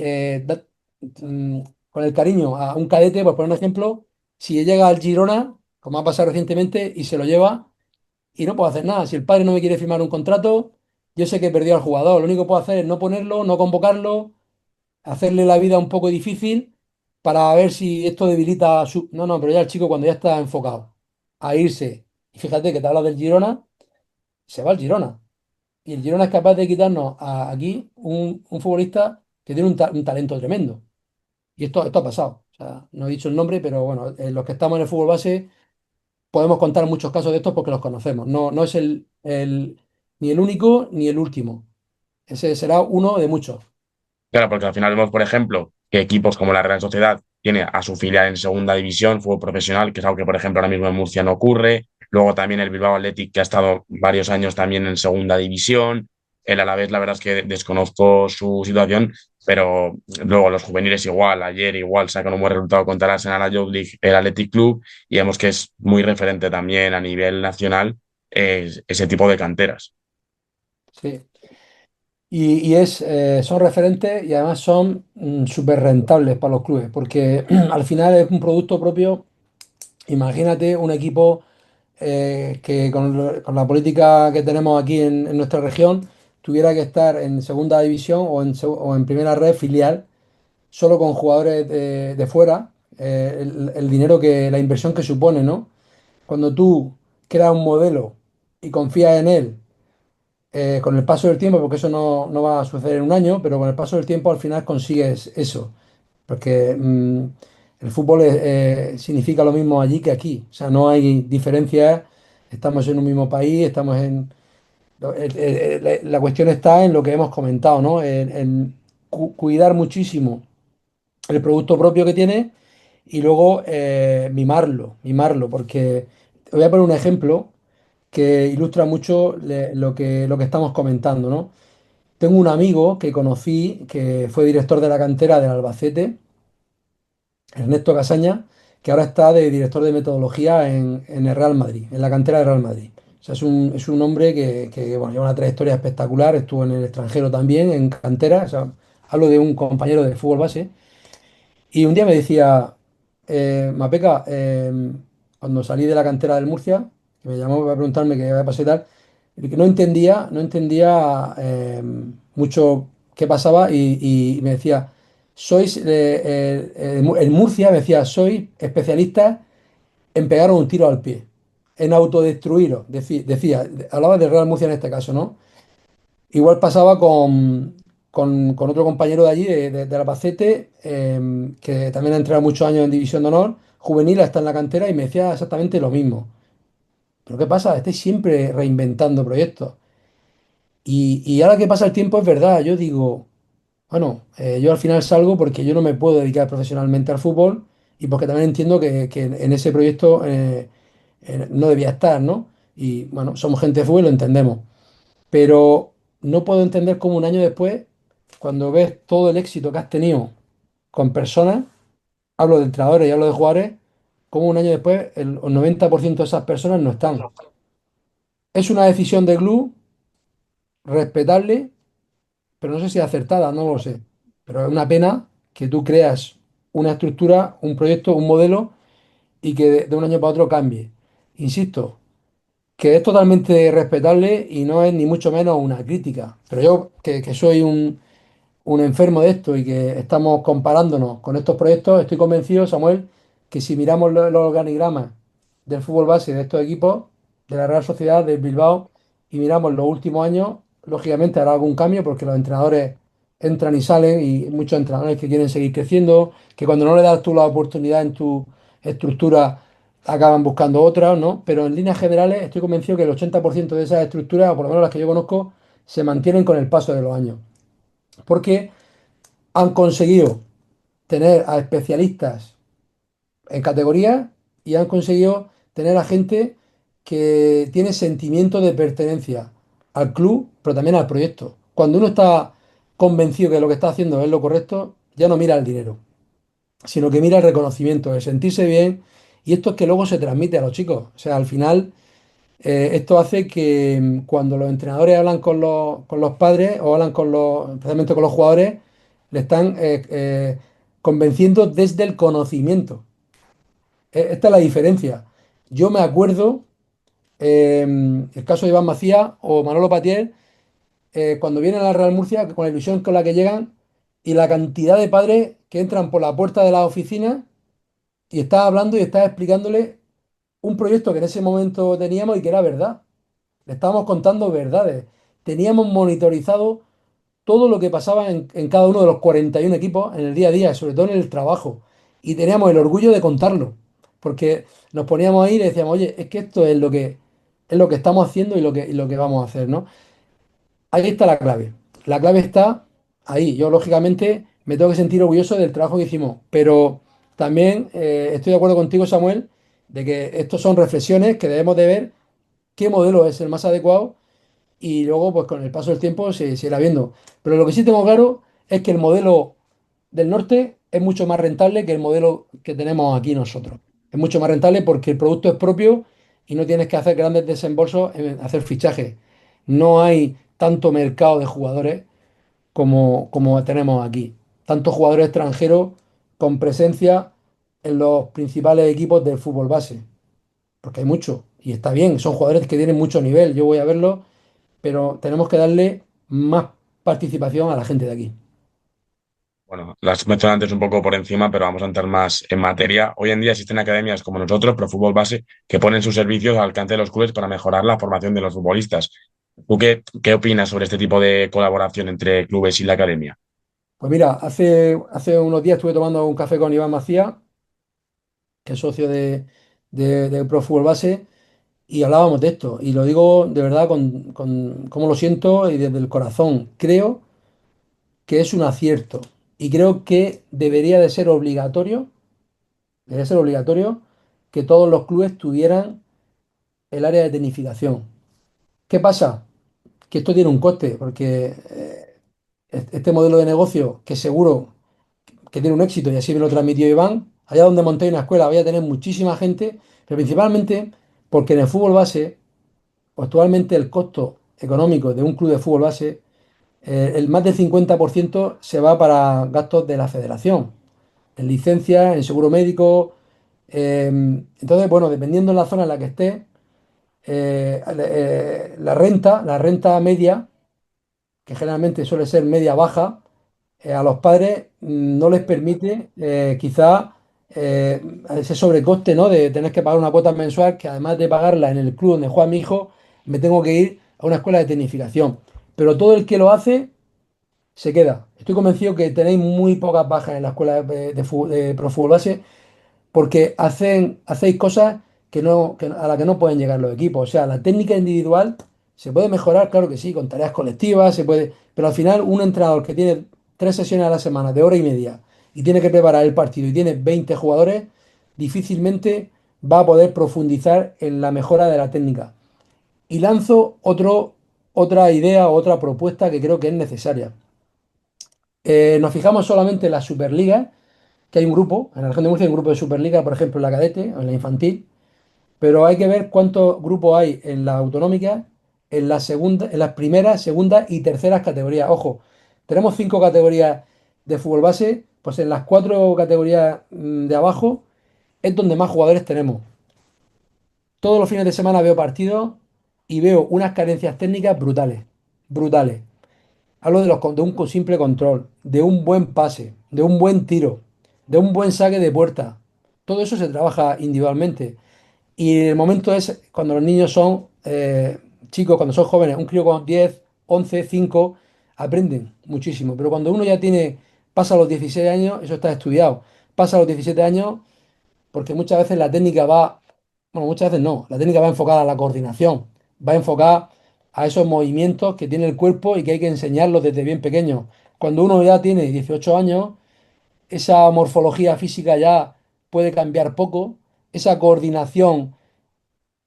con el cariño a un cadete, por poner un ejemplo, si llega al Girona, como ha pasado recientemente, y se lo lleva y no puedo hacer nada? Si el padre no me quiere firmar un contrato, yo sé que perdió al jugador. Lo único que puedo hacer es no ponerlo, no convocarlo, hacerle la vida un poco difícil para ver si esto debilita su... No, no, pero ya el chico cuando ya está enfocado a irse, y fíjate que te hablas del Girona, se va al Girona. Y el Girona es capaz de quitarnos aquí un futbolista que tiene un talento tremendo. Y esto ha pasado. O sea, no he dicho el nombre, pero bueno, los que estamos en el fútbol base podemos contar muchos casos de estos porque los conocemos. No, no es ni el único ni el último. Ese será uno de muchos. Claro, porque al final vemos, por ejemplo, que equipos como la Real Sociedad tiene a su filial en segunda división, fútbol profesional, que es algo que, por ejemplo, ahora mismo en Murcia no ocurre. Luego también el Bilbao Athletic, que ha estado varios años también en segunda división. El Alavés, la verdad es que desconozco su situación, pero luego los juveniles igual. Ayer igual sacan un buen resultado contra el Arsenal Youth League, el Athletic Club, y vemos que es muy referente también a nivel nacional ese tipo de canteras. Sí. Son referentes y además son súper rentables para los clubes, porque al final es un producto propio. Imagínate un equipo que con la política que tenemos aquí en nuestra región tuviera que estar en segunda división o en primera red filial, solo con jugadores de fuera, el dinero la inversión que supone, ¿no? Cuando tú creas un modelo y confías en él con el paso del tiempo, porque eso no va a suceder en un año, pero con el paso del tiempo al final consigues eso. Porque el fútbol significa lo mismo allí que aquí. O sea, no hay diferencias. Estamos en un mismo país, estamos en... La cuestión está en lo que hemos comentado, ¿no? En cuidar muchísimo el producto propio que tiene y luego mimarlo, porque te voy a poner un ejemplo que ilustra mucho lo que estamos comentando, ¿no? Tengo un amigo que conocí que fue director de la cantera del Albacete, Ernesto Casaña, que ahora está de director de metodología en el Real Madrid, en la cantera del Real Madrid. O sea, es un hombre bueno, lleva una trayectoria espectacular, estuvo en el extranjero también, en cantera, o sea, hablo de un compañero de fútbol base, y un día me decía, Mapeca, cuando salí de la cantera del Murcia, que me llamó para preguntarme qué había pasado y tal, y que no entendía mucho qué pasaba y me decía, el Murcia me decía, sois especialistas en pegaros un tiro al pie, en autodestruiros, decía, hablaba del Real Murcia en este caso, ¿no? Igual pasaba con otro compañero de allí, de Albacete, que también ha entrenado muchos años en División de Honor, juvenil, está en la cantera y me decía exactamente lo mismo. ¿Pero qué pasa? Estáis siempre reinventando proyectos. Y ahora que pasa el tiempo es verdad, yo digo, bueno, yo al final salgo porque yo no me puedo dedicar profesionalmente al fútbol y porque también entiendo que en ese proyecto no debía estar, ¿no? Y bueno, somos gente de fútbol y lo entendemos. Pero no puedo entender cómo un año después, cuando ves todo el éxito que has tenido con personas, hablo de entrenadores y hablo de jugadores, cómo un año después el 90% de esas personas no están. Es una decisión de club respetable, pero no sé si acertada, no lo sé. Pero es una pena que tú creas una estructura, un proyecto, un modelo y que de un año para otro cambie. Insisto, que es totalmente respetable y no es ni mucho menos una crítica. Pero yo, que soy un enfermo de esto y que estamos comparándonos con estos proyectos, estoy convencido, Samuel, que si miramos los organigramas del fútbol base de estos equipos, de la Real Sociedad, del Bilbao, y miramos los últimos años, lógicamente hará algún cambio porque los entrenadores entran y salen y muchos entrenadores que quieren seguir creciendo, que cuando no le das tú la oportunidad en tu estructura acaban buscando otras, ¿no? Pero en líneas generales estoy convencido que el 80% de esas estructuras, o por lo menos las que yo conozco, se mantienen con el paso de los años. Porque han conseguido tener a especialistas en categorías y han conseguido tener a gente que tiene sentimiento de pertenencia al club, pero también al proyecto. Cuando uno está convencido que lo que está haciendo es lo correcto, ya no mira el dinero, sino que mira el reconocimiento, el sentirse bien. Y esto es que luego se transmite a los chicos. O sea, al final esto hace que cuando los entrenadores hablan con los padres o hablan especialmente con los jugadores, le están convenciendo desde el conocimiento. Esta es la diferencia. Yo me acuerdo el caso de Iván Macías o Manolo Patier, cuando vienen a la Real Murcia, con la ilusión con la que llegan, y la cantidad de padres que entran por la puerta de la oficina y estás hablando y estás explicándole un proyecto que en ese momento teníamos y que era verdad. Le estábamos contando verdades. Teníamos monitorizado todo lo que pasaba en cada uno de los 41 equipos en el día a día, sobre todo en el trabajo. Y teníamos el orgullo de contarlo, porque nos poníamos ahí y le decíamos, oye, es que esto es lo que estamos haciendo y lo que vamos a hacer, ¿no? Ahí está la clave. La clave está ahí. Yo, lógicamente, me tengo que sentir orgulloso del trabajo que hicimos, pero también estoy de acuerdo contigo, Samuel, de que estos son reflexiones que debemos de ver qué modelo es el más adecuado y luego, pues con el paso del tiempo se irá viendo. Pero lo que sí tengo claro es que el modelo del norte es mucho más rentable que el modelo que tenemos aquí nosotros. Es mucho más rentable porque el producto es propio y no tienes que hacer grandes desembolsos en hacer fichajes. No hay tanto mercado de jugadores como tenemos aquí. Tantos jugadores extranjeros con presencia en los principales equipos del fútbol base. Porque hay mucho. Y está bien, son jugadores que tienen mucho nivel. Yo voy a verlos, pero tenemos que darle más participación a la gente de aquí. Bueno, las mencioné antes un poco por encima, pero vamos a entrar más en materia. Hoy en día existen academias como nosotros, Pro Fútbol Base, que ponen sus servicios al alcance de los clubes para mejorar la formación de los futbolistas. ¿Tú qué opinas sobre este tipo de colaboración entre clubes y la academia? Pues mira, hace unos días estuve tomando un café con Iván Macías, que es socio de Pro Fútbol Base, y hablábamos de esto. Y lo digo de verdad con cómo lo siento y desde el corazón. Creo que es un acierto y creo que debería ser obligatorio que todos los clubes tuvieran el área de tecnificación. ¿Qué pasa? Que esto tiene un coste, porque este modelo de negocio, que seguro que tiene un éxito, y así me lo transmitió Iván, allá donde monté una escuela voy a tener muchísima gente, pero principalmente porque en el fútbol base, actualmente el costo económico de un club de fútbol base, el más del 50% se va para gastos de la federación, en licencias, en seguro médico. Entonces, bueno, dependiendo de la zona en la que esté, la renta media, que generalmente suele ser media baja, a los padres no les permite quizá ese sobrecoste, ¿no? De tener que pagar una cuota mensual que además de pagarla en el club donde juega mi hijo, me tengo que ir a una escuela de tecnificación. Pero todo el que lo hace se queda. Estoy convencido que tenéis muy pocas bajas en la escuela de Pro Fútbol Base porque hacéis cosas a las que no pueden llegar los equipos. O sea, la técnica individual se puede mejorar, claro que sí, con tareas colectivas, se puede, pero al final un entrenador que tiene 3 sesiones a la semana de hora y media y tiene que preparar el partido y tiene 20 jugadores, difícilmente va a poder profundizar en la mejora de la técnica. Y lanzo otra idea o otra propuesta que creo que es necesaria. Nos fijamos solamente en la Superliga, que hay un grupo, en la región de Murcia hay un grupo de Superliga, por ejemplo, en la cadete o en la infantil, pero hay que ver cuántos grupos hay en la autonómica, en la segunda, en las primeras, segundas y terceras categorías. Ojo, tenemos 5 categorías de fútbol base, pues en las 4 categorías de abajo es donde más jugadores tenemos. Todos los fines de semana veo partidos y veo unas carencias técnicas brutales, brutales. Hablo de un simple control, de un buen pase, de un buen tiro, de un buen saque de puerta. Todo eso se trabaja individualmente. Y el momento es cuando los niños son chicos, cuando son jóvenes, un crío con 10, 11, 5, aprenden muchísimo. Pero cuando uno ya pasa los 16 años, eso está estudiado, pasa los 17 años, porque muchas veces la técnica va, bueno, muchas veces no, la técnica va enfocada a la coordinación, va enfocada a esos movimientos que tiene el cuerpo y que hay que enseñarlos desde bien pequeño. Cuando uno ya tiene 18 años, esa morfología física ya puede cambiar poco, esa coordinación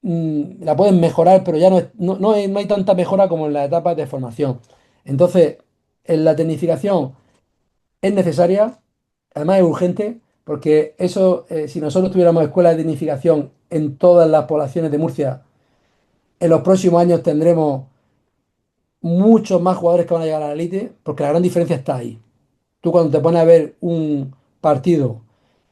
la pueden mejorar, pero ya no hay tanta mejora como en las etapas de formación. Entonces, en la tecnificación es necesaria, además es urgente, porque eso, si nosotros tuviéramos escuelas de tecnificación en todas las poblaciones de Murcia, en los próximos años tendremos muchos más jugadores que van a llegar a la élite, porque la gran diferencia está ahí. Tú cuando te pones a ver un partido,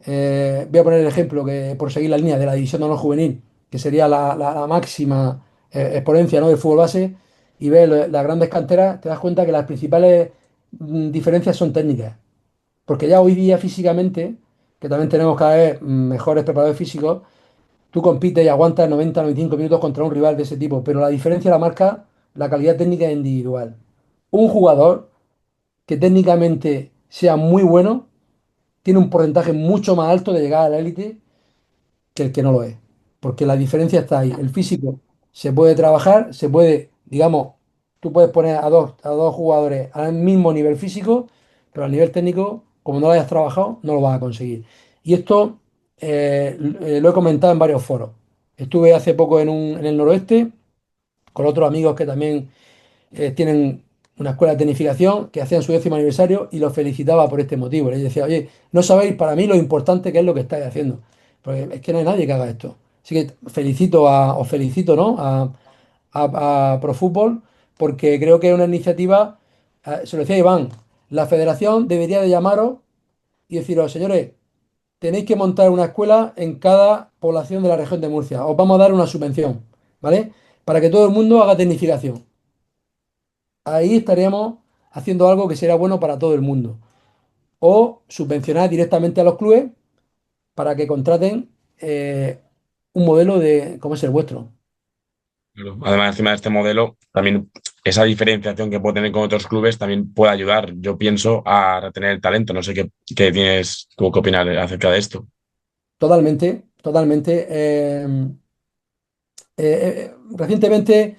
voy a poner el ejemplo que por seguir la línea de la división de honor juvenil, que sería la máxima exponencia, ¿no?, del fútbol base, y ves las grandes canteras, te das cuenta que las principales diferencias son técnicas. Porque ya hoy día físicamente, que también tenemos cada vez mejores preparadores físicos, tú compites y aguantas 90-95 minutos contra un rival de ese tipo, pero la diferencia la marca la calidad técnica individual. Un jugador que técnicamente sea muy bueno tiene un porcentaje mucho más alto de llegar a la élite que el que no lo es. Porque la diferencia está ahí. El físico se puede trabajar, se puede, digamos, tú puedes poner a dos jugadores al mismo nivel físico, pero a nivel técnico, como no lo hayas trabajado, no lo vas a conseguir. Y esto lo he comentado en varios foros. Estuve hace poco en el noroeste con otros amigos que también tienen una escuela de tecnificación que hacían su 10º aniversario y los felicitaba por este motivo. Les decía, oye, no sabéis para mí lo importante que es lo que estáis haciendo, porque es que no hay nadie que haga esto. Así que os felicito, ¿no? A ProFútbol, porque creo que es una iniciativa, se lo decía Iván, la federación debería de llamaros y deciros, señores, tenéis que montar una escuela en cada población de la región de Murcia. Os vamos a dar una subvención, ¿vale? Para que todo el mundo haga tecnificación. Ahí estaríamos haciendo algo que sería bueno para todo el mundo. O subvencionar directamente a los clubes para que contraten un modelo de, como es el vuestro. Claro. Además, encima de este modelo, también esa diferenciación que puede tener con otros clubes también puede ayudar, yo pienso, a retener el talento. No sé qué tienes, tú qué opinar acerca de esto. Totalmente, totalmente. Recientemente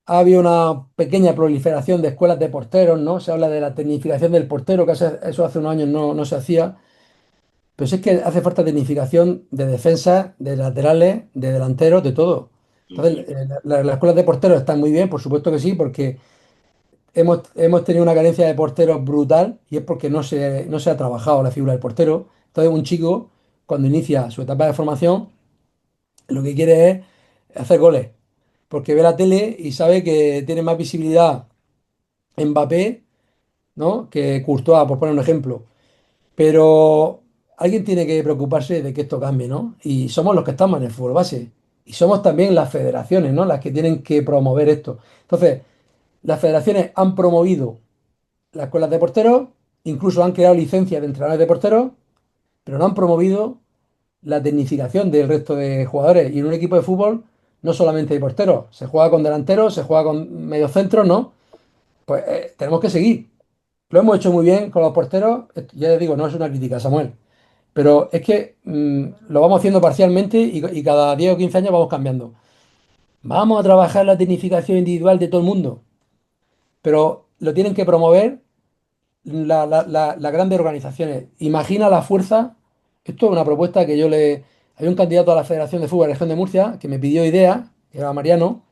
ha habido una pequeña proliferación de escuelas de porteros, ¿no? Se habla de la tecnificación del portero, que eso hace unos años no se hacía. Pero sí es que hace falta tecnificación de defensa, de laterales, de delanteros, de todo. Entonces, las escuelas de porteros están muy bien, por supuesto que sí, porque hemos tenido una carencia de porteros brutal y es porque no se ha trabajado la figura del portero. Entonces, un chico, cuando inicia su etapa de formación, lo que quiere es hacer goles, porque ve la tele y sabe que tiene más visibilidad Mbappé, ¿no? Que Courtois, por poner un ejemplo. Pero alguien tiene que preocuparse de que esto cambie, ¿no? Y somos los que estamos en el fútbol base. Y somos también las federaciones, ¿no? Las que tienen que promover esto. Entonces, las federaciones han promovido las escuelas de porteros, incluso han creado licencias de entrenadores de porteros, pero no han promovido la tecnificación del resto de jugadores. Y en un equipo de fútbol no solamente hay porteros, se juega con delanteros, se juega con mediocentros, ¿no? Pues tenemos que seguir. Lo hemos hecho muy bien con los porteros. Ya les digo, no es una crítica, Samuel. Pero es que lo vamos haciendo parcialmente y cada 10 o 15 años vamos cambiando. Vamos a trabajar la tecnificación individual de todo el mundo, pero lo tienen que promover las grandes organizaciones. Imagina la fuerza. Esto es una propuesta que yo le... Hay un candidato a la Federación de Fútbol de la Región de Murcia que me pidió ideas, que era Mariano,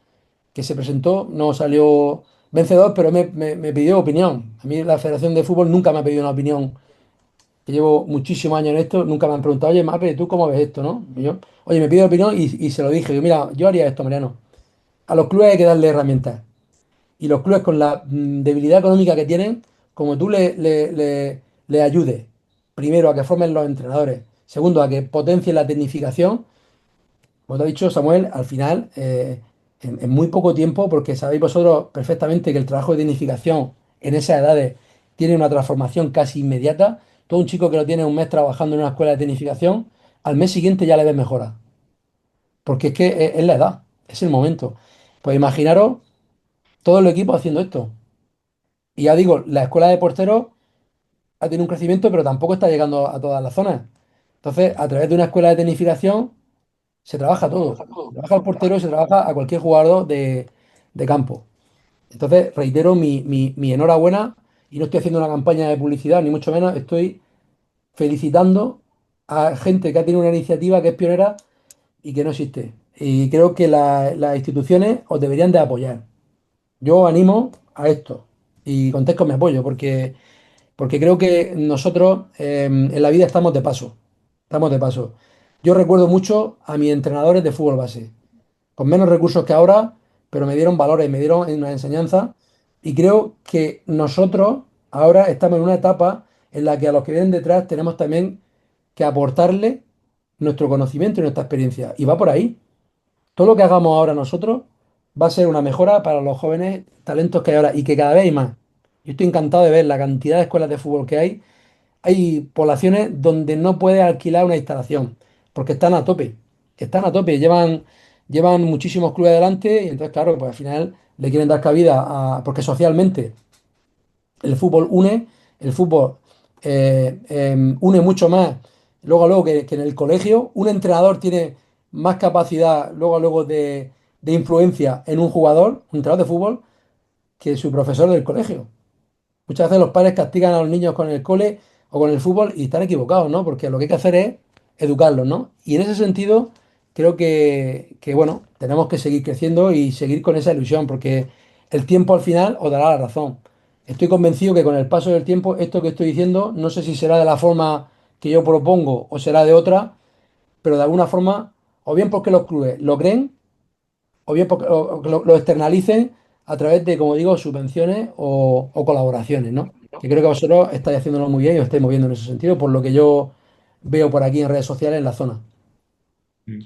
que se presentó, no salió vencedor, pero me pidió opinión. A mí la Federación de Fútbol nunca me ha pedido una opinión, que llevo muchísimos años en esto, nunca me han preguntado, oye, Mape, ¿tú cómo ves esto, no? Y yo, oye, me pide opinión y se lo dije. Yo, mira, yo haría esto, Mariano. A los clubes hay que darle herramientas. Y los clubes con la debilidad económica que tienen, como tú le ayudes, primero a que formen los entrenadores, segundo a que potencien la tecnificación, como te ha dicho Samuel, al final, en muy poco tiempo, porque sabéis vosotros perfectamente que el trabajo de tecnificación en esas edades tiene una transformación casi inmediata. Todo un chico que lo tiene un mes trabajando en una escuela de tecnificación, al mes siguiente ya le ves mejora, porque es que es la edad, es el momento. Pues imaginaros todo el equipo haciendo esto. Y ya digo, la escuela de porteros ha tenido un crecimiento, pero tampoco está llegando a todas las zonas. Entonces, a través de una escuela de tecnificación se trabaja todo. Se trabaja al portero y se trabaja a cualquier jugador de campo. Entonces, reitero mi enhorabuena y no estoy haciendo una campaña de publicidad, ni mucho menos, estoy felicitando a gente que ha tenido una iniciativa que es pionera y que no existe. Y creo que las instituciones os deberían de apoyar. Yo animo a esto y contéis con mi apoyo porque creo que nosotros en la vida estamos de paso. Estamos de paso. Yo recuerdo mucho a mis entrenadores de fútbol base, con menos recursos que ahora, pero me dieron valores, me dieron una enseñanza. Y creo que nosotros ahora estamos en una etapa en la que a los que vienen detrás tenemos también que aportarle nuestro conocimiento y nuestra experiencia. Y va por ahí. Todo lo que hagamos ahora nosotros va a ser una mejora para los jóvenes talentos que hay ahora y que cada vez hay más. Yo estoy encantado de ver la cantidad de escuelas de fútbol que hay. Hay poblaciones donde no puedes alquilar una instalación porque están a tope. Están a tope, llevan muchísimos clubes adelante y entonces, claro, pues al final le quieren dar cabida a, porque socialmente el fútbol une, el fútbol une mucho más luego que en el colegio. Un entrenador tiene más capacidad luego de influencia en un jugador, un entrenador de fútbol, que su profesor del colegio. Muchas veces los padres castigan a los niños con el cole o con el fútbol y están equivocados, ¿no? Porque lo que hay que hacer es educarlos, ¿no? Y en ese sentido, creo bueno, tenemos que seguir creciendo y seguir con esa ilusión, porque el tiempo al final os dará la razón. Estoy convencido que con el paso del tiempo, esto que estoy diciendo, no sé si será de la forma que yo propongo o será de otra, pero de alguna forma, o bien porque los clubes lo creen, o bien porque o que lo externalicen a través de, como digo, subvenciones o colaboraciones, ¿no? Que creo que vosotros estáis haciéndolo muy bien y os estáis moviendo en ese sentido, por lo que yo veo por aquí en redes sociales en la zona. Mm.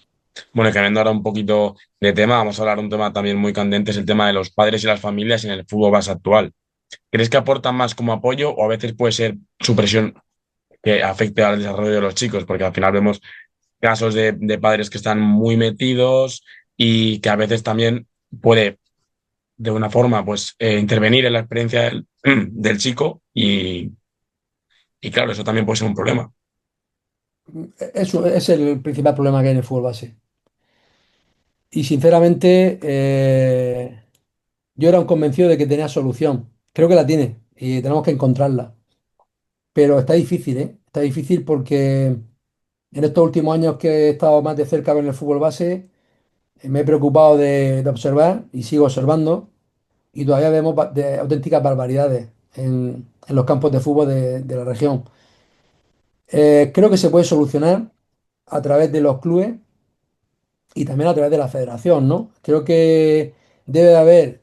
Bueno, y cambiando ahora un poquito de tema, vamos a hablar de un tema también muy candente, es el tema de los padres y las familias en el fútbol base actual. ¿Crees que aportan más como apoyo o a veces puede ser su presión que afecte al desarrollo de los chicos? Porque al final vemos casos de padres que están muy metidos y que a veces también puede, de una forma, pues intervenir en la experiencia del chico y claro, eso también puede ser un problema. Eso es el principal problema que hay en el fútbol base. Y sinceramente, yo era un convencido de que tenía solución. Creo que la tiene y tenemos que encontrarla. Pero está difícil, ¿eh? Está difícil porque en estos últimos años que he estado más de cerca con el fútbol base, me he preocupado de observar y sigo observando y todavía vemos auténticas barbaridades en los campos de fútbol de la región. Creo que se puede solucionar a través de los clubes y también a través de la federación, ¿no? Creo que debe de haber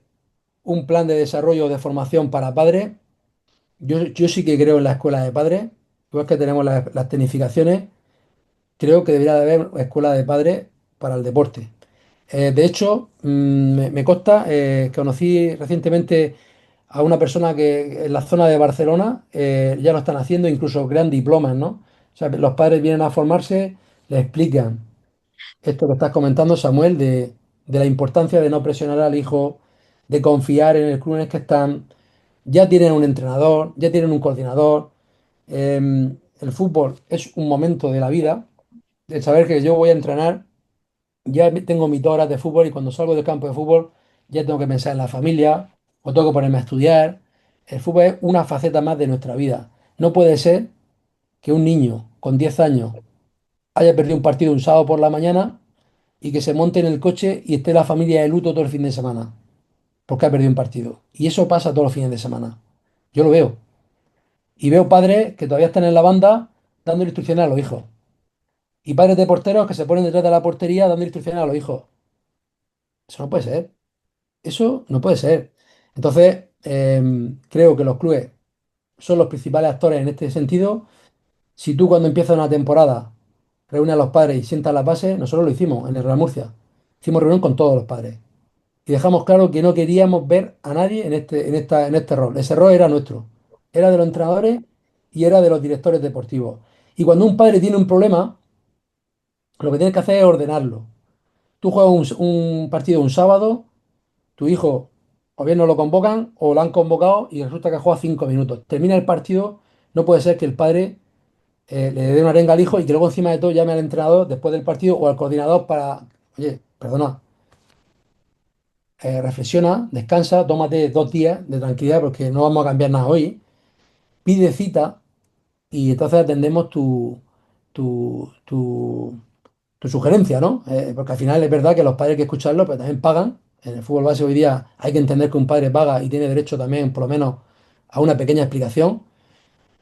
un plan de desarrollo de formación para padres. Yo sí que creo en la escuela de padres, igual que tenemos las tecnificaciones, creo que debería de haber escuela de padres para el deporte. De hecho, me consta que conocí recientemente a una persona que en la zona de Barcelona ya lo están haciendo, incluso crean diplomas, ¿no? O sea, los padres vienen a formarse, les explican esto que estás comentando, Samuel, de la importancia de no presionar al hijo, de confiar en el club en el que están. Ya tienen un entrenador, ya tienen un coordinador. El fútbol es un momento de la vida, de saber que yo voy a entrenar, ya tengo mis 2 horas de fútbol y cuando salgo del campo de fútbol ya tengo que pensar en la familia o tengo que ponerme a estudiar. El fútbol es una faceta más de nuestra vida. No puede ser que un niño con 10 años haya perdido un partido un sábado por la mañana y que se monte en el coche y esté la familia de luto todo el fin de semana porque ha perdido un partido. Y eso pasa todos los fines de semana. Yo lo veo. Y veo padres que todavía están en la banda dando instrucciones a los hijos. Y padres de porteros que se ponen detrás de la portería dando instrucciones a los hijos. Eso no puede ser. Eso no puede ser. Entonces, creo que los clubes son los principales actores en este sentido. Si tú cuando empieza una temporada reúnes a los padres y sientas las bases, nosotros lo hicimos en el Real Murcia. Hicimos reunión con todos los padres. Y dejamos claro que no queríamos ver a nadie en este rol. Ese rol era nuestro. Era de los entrenadores y era de los directores deportivos. Y cuando un padre tiene un problema, lo que tienes que hacer es ordenarlo. Tú juegas un partido un sábado. Tu hijo o bien no lo convocan o lo han convocado y resulta que juega 5 minutos. Termina el partido, no puede ser que el padre le dé una arenga al hijo y que luego encima de todo llame al entrenador después del partido o al coordinador para, oye, perdona, reflexiona, descansa, tómate 2 días de tranquilidad porque no vamos a cambiar nada hoy, pide cita y entonces atendemos tu, tu sugerencia, ¿no? Porque al final es verdad que los padres hay que escucharlo, pero también pagan. En el fútbol base hoy día hay que entender que un padre paga y tiene derecho también, por lo menos, a una pequeña explicación.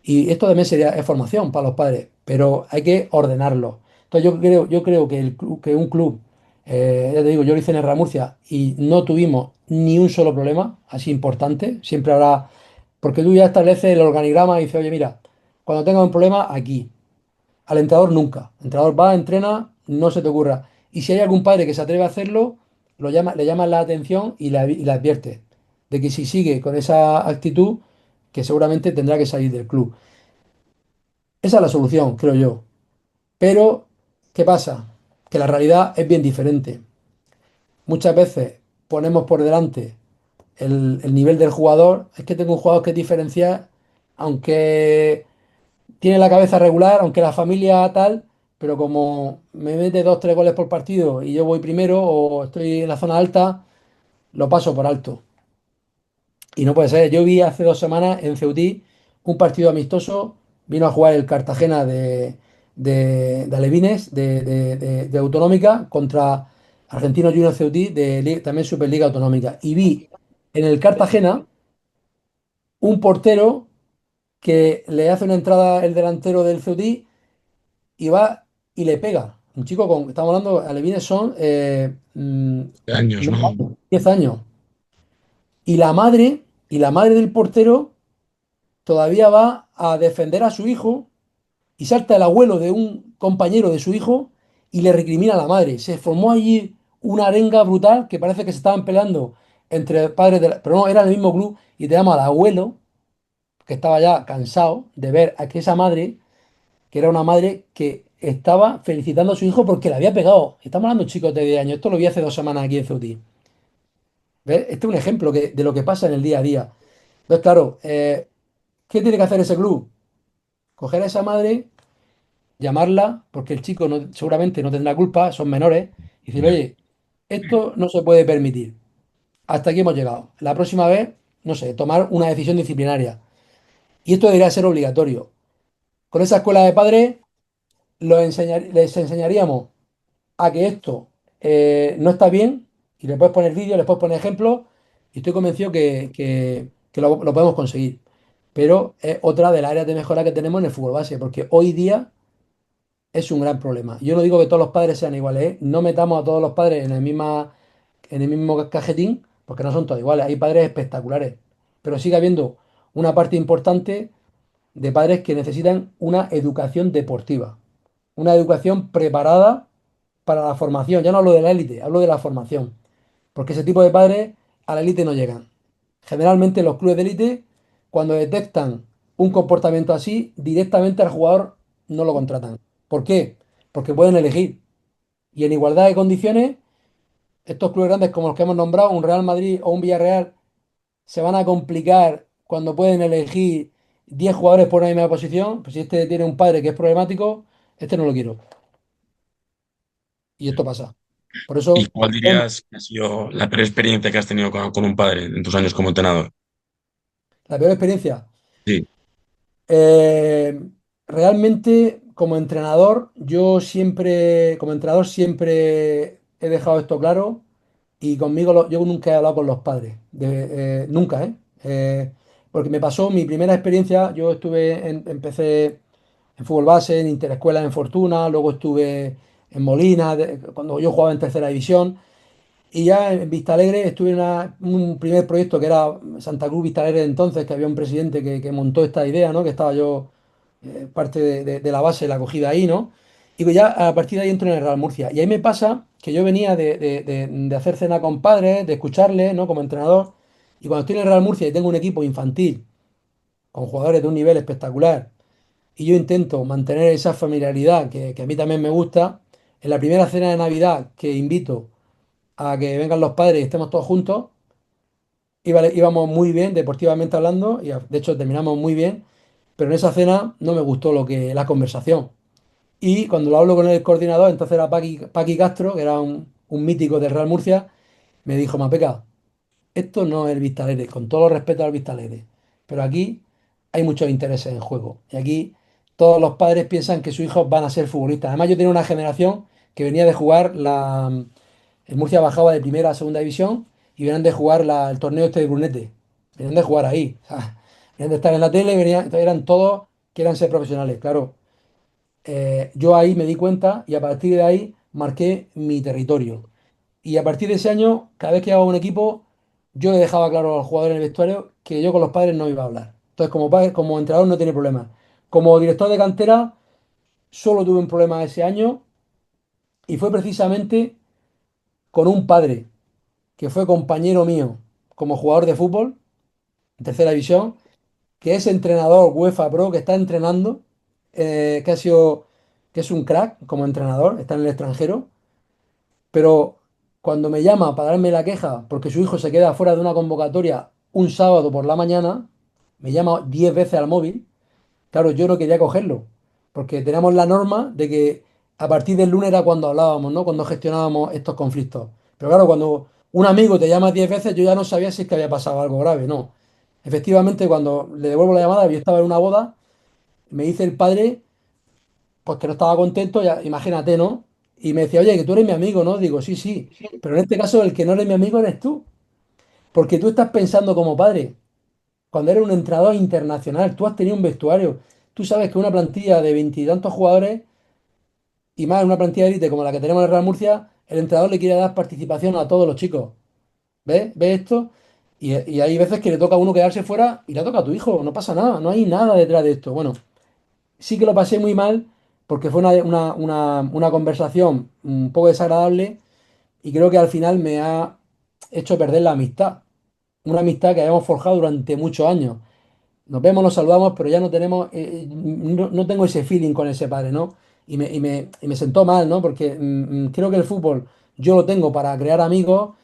Y esto también es formación para los padres, pero hay que ordenarlo. Entonces yo creo que, que un club, ya te digo, yo lo hice en el Real Murcia y no tuvimos ni un solo problema así importante. Siempre habrá, porque tú ya estableces el organigrama y dices, oye, mira, cuando tengas un problema, aquí. Al entrenador nunca. El entrenador va, entrena, no se te ocurra. Y si hay algún padre que se atreve a hacerlo, le llama la atención y le advierte de que si sigue con esa actitud, que seguramente tendrá que salir del club. Esa es la solución, creo yo. Pero, ¿qué pasa? Que la realidad es bien diferente. Muchas veces ponemos por delante el nivel del jugador. Es que tengo un jugador que es diferencial, aunque tiene la cabeza regular, aunque la familia tal, pero como me mete dos, tres goles por partido y yo voy primero o estoy en la zona alta, lo paso por alto. Y no puede ser. Yo vi hace 2 semanas en Ceutí un partido amistoso. Vino a jugar el Cartagena de Alevines, de Autonómica, contra Argentinos Juniors Ceutí, también Superliga Autonómica. Y vi en el Cartagena un portero que le hace una entrada el delantero del Ceutí y va y le pega. Un chico con, estamos hablando, Alevines son De años, ¿no? 10 años. Y la madre del portero todavía va a defender a su hijo y salta el abuelo de un compañero de su hijo y le recrimina a la madre. Se formó allí una arenga brutal que parece que se estaban peleando entre padres pero no, era el mismo club y te llama al abuelo, que estaba ya cansado de ver a que esa madre, que era una madre que estaba felicitando a su hijo porque le había pegado. Estamos hablando de chicos de 10 años. Esto lo vi hace 2 semanas aquí en Ceutí. ¿Ves? Este es un ejemplo de lo que pasa en el día a día. Entonces, claro, ¿qué tiene que hacer ese club? Coger a esa madre, llamarla, porque el chico seguramente no tendrá culpa, son menores, y decir, Ya. oye, esto no se puede permitir. Hasta aquí hemos llegado. La próxima vez, no sé, tomar una decisión disciplinaria. Y esto debería ser obligatorio. Con esa escuela de padres les enseñaríamos a que esto no está bien, y le puedes poner vídeos, les puedes poner ejemplos, y estoy convencido que lo podemos conseguir. Pero es otra de las áreas de mejora que tenemos en el fútbol base, porque hoy día es un gran problema. Yo no digo que todos los padres sean iguales, ¿eh? No metamos a todos los padres en el mismo cajetín, porque no son todos iguales. Hay padres espectaculares, pero sigue habiendo una parte importante de padres que necesitan una educación deportiva, una educación preparada para la formación. Ya no hablo de la élite, hablo de la formación, porque ese tipo de padres a la élite no llegan. Generalmente los clubes de élite, cuando detectan un comportamiento así, directamente al jugador no lo contratan. ¿Por qué? Porque pueden elegir. Y en igualdad de condiciones, estos clubes grandes como los que hemos nombrado, un Real Madrid o un Villarreal, se van a complicar cuando pueden elegir 10 jugadores por una misma posición. Pues si este tiene un padre que es problemático, este no lo quiero. Y esto pasa. Por ¿Y eso, cuál dirías que ha sido la peor experiencia que has tenido con un padre en tus años como entrenador? la peor experiencia. Sí, Eh, realmente, como entrenador siempre he dejado esto claro y conmigo yo nunca he hablado con los padres, nunca, ¿eh? Porque me pasó mi primera experiencia, yo empecé en fútbol base, en Interescuela en Fortuna, luego estuve en Molina, cuando yo jugaba en tercera división. Y ya en Vista Alegre estuve en un primer proyecto que era Santa Cruz Vista Alegre de entonces, que había un presidente que montó esta idea, ¿no? Que estaba yo parte de la base, la acogida ahí, ¿no? Y pues ya a partir de ahí entro en el Real Murcia. Y ahí me pasa que yo venía de hacer cena con padres, de escucharles, ¿no? Como entrenador. Y cuando estoy en el Real Murcia y tengo un equipo infantil con jugadores de un nivel espectacular, y yo intento mantener esa familiaridad que a mí también me gusta, en la primera cena de Navidad que invito a que vengan los padres y estemos todos juntos. Íbamos muy bien, deportivamente hablando, y de hecho terminamos muy bien, pero en esa cena no me gustó la conversación. Y cuando lo hablo con el coordinador, entonces era Paqui Castro, que era un mítico del Real Murcia, me dijo, Mapeca, esto no es el Vista Alegre, con todo el respeto al Vista Alegre, pero aquí hay muchos intereses en juego. Y aquí todos los padres piensan que sus hijos van a ser futbolistas. Además, yo tenía una generación que venía de jugar el Murcia bajaba de primera a segunda división y venían de jugar el torneo este de Brunete. Venían de jugar ahí. O sea, venían de estar en la tele, entonces eran todos que eran ser profesionales. Claro, yo ahí me di cuenta y a partir de ahí marqué mi territorio. Y a partir de ese año, cada vez que llegaba un equipo, yo le dejaba claro a los jugadores en el vestuario que yo con los padres no iba a hablar. Entonces, como entrenador no tiene problema. Como director de cantera, solo tuve un problema ese año y fue precisamente con un padre que fue compañero mío como jugador de fútbol en tercera división, que es entrenador UEFA Pro, que está entrenando, que ha sido, que es un crack como entrenador, está en el extranjero, pero cuando me llama para darme la queja porque su hijo se queda fuera de una convocatoria un sábado por la mañana, me llama 10 veces al móvil. Claro, yo no quería cogerlo, porque teníamos la norma de que a partir del lunes era cuando hablábamos, ¿no? Cuando gestionábamos estos conflictos. Pero claro, cuando un amigo te llama 10 veces, yo ya no sabía si es que había pasado algo grave, no. Efectivamente, cuando le devuelvo la llamada, yo estaba en una boda, me dice el padre, pues que no estaba contento, ya, imagínate, ¿no? Y me decía, oye, que tú eres mi amigo, ¿no? Digo, sí, sí, pero en este caso el que no eres mi amigo eres tú, porque tú estás pensando como padre. Cuando eres un entrenador internacional, tú has tenido un vestuario. Tú sabes que una plantilla de veintitantos jugadores y más una plantilla de élite como la que tenemos en el Real Murcia, el entrenador le quiere dar participación a todos los chicos. ¿Ves? ¿Ves esto? Y hay veces que le toca a uno quedarse fuera y le toca a tu hijo. No pasa nada, no hay nada detrás de esto. Bueno, sí que lo pasé muy mal porque fue una conversación un poco desagradable y creo que al final me ha hecho perder la amistad. Una amistad que habíamos forjado durante muchos años. Nos vemos, nos saludamos, pero ya no tenemos, no tengo ese feeling con ese padre, ¿no? Y me sentó mal, ¿no? Porque creo que el fútbol yo lo tengo para crear amigos,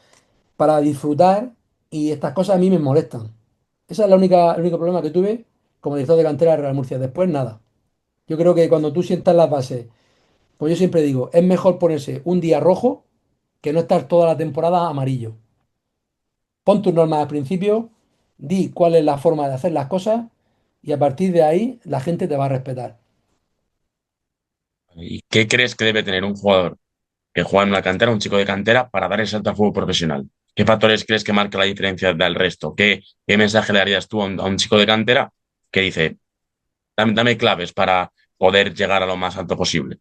para disfrutar, y estas cosas a mí me molestan. Esa es el único problema que tuve como director de cantera de Real Murcia. Después, nada. Yo creo que cuando tú sientas las bases, pues yo siempre digo, es mejor ponerse un día rojo que no estar toda la temporada amarillo. Pon tus normas al principio, di cuál es la forma de hacer las cosas y a partir de ahí la gente te va a respetar. ¿Y qué crees que debe tener un jugador que juega en una cantera, un chico de cantera, para dar el salto al fútbol profesional? ¿Qué factores crees que marca la diferencia del resto? ¿Qué mensaje le darías tú a un chico de cantera que dice, dame claves para poder llegar a lo más alto posible?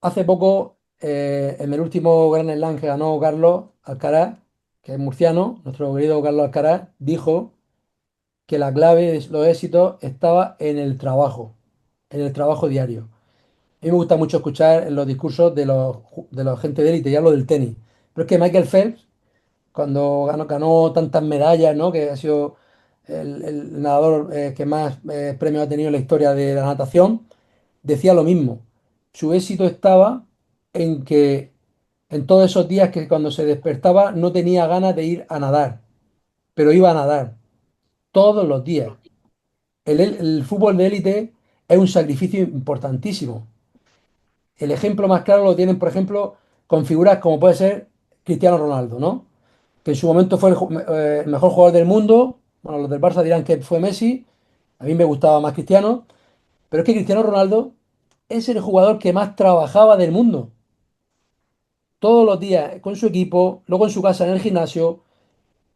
Hace poco, en el último Grand Slam que ganó Carlos Alcaraz, que es murciano, nuestro querido Carlos Alcaraz, dijo que la clave de los éxitos estaba en el trabajo diario. A mí me gusta mucho escuchar los discursos de los gente de élite, y hablo del tenis. Pero es que Michael Phelps, cuando ganó tantas medallas, ¿no? Que ha sido el nadador que más premios ha tenido en la historia de la natación, decía lo mismo. Su éxito estaba en que en todos esos días que cuando se despertaba no tenía ganas de ir a nadar, pero iba a nadar todos los días. El fútbol de élite es un sacrificio importantísimo. El ejemplo más claro lo tienen, por ejemplo, con figuras como puede ser Cristiano Ronaldo, ¿no? Que en su momento fue el mejor jugador del mundo. Bueno, los del Barça dirán que fue Messi. A mí me gustaba más Cristiano. Pero es que Cristiano Ronaldo es el jugador que más trabajaba del mundo. Todos los días con su equipo, luego en su casa en el gimnasio,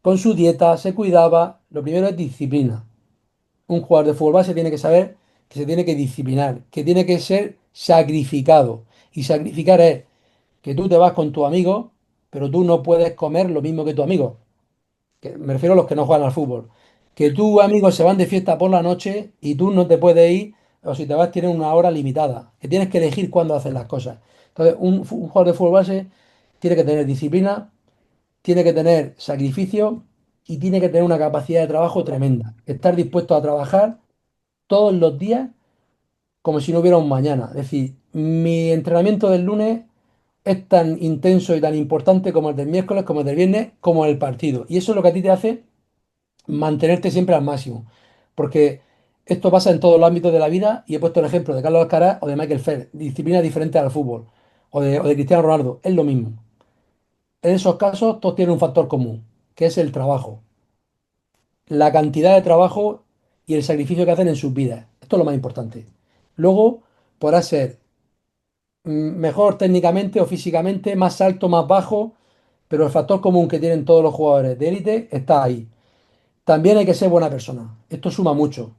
con su dieta, se cuidaba. Lo primero es disciplina. Un jugador de fútbol base tiene que saber que se tiene que disciplinar, que tiene que ser sacrificado. Y sacrificar es que tú te vas con tu amigo, pero tú no puedes comer lo mismo que tu amigo. Que me refiero a los que no juegan al fútbol. Que tus amigos se van de fiesta por la noche y tú no te puedes ir, o si te vas, tienes una hora limitada. Que tienes que elegir cuándo hacer las cosas. Entonces, un jugador de fútbol base tiene que tener disciplina, tiene que tener sacrificio y tiene que tener una capacidad de trabajo tremenda. Estar dispuesto a trabajar todos los días como si no hubiera un mañana. Es decir, mi entrenamiento del lunes es tan intenso y tan importante como el del miércoles, como el del viernes, como el partido. Y eso es lo que a ti te hace mantenerte siempre al máximo. Porque esto pasa en todos los ámbitos de la vida y he puesto el ejemplo de Carlos Alcaraz o de Michael Phelps, disciplinas diferentes al fútbol, o de Cristiano Ronaldo, es lo mismo. En esos casos todos tienen un factor común, que es el trabajo, la cantidad de trabajo y el sacrificio que hacen en sus vidas. Esto es lo más importante. Luego podrás ser mejor técnicamente o físicamente, más alto, más bajo, pero el factor común que tienen todos los jugadores de élite está ahí. También hay que ser buena persona. Esto suma mucho,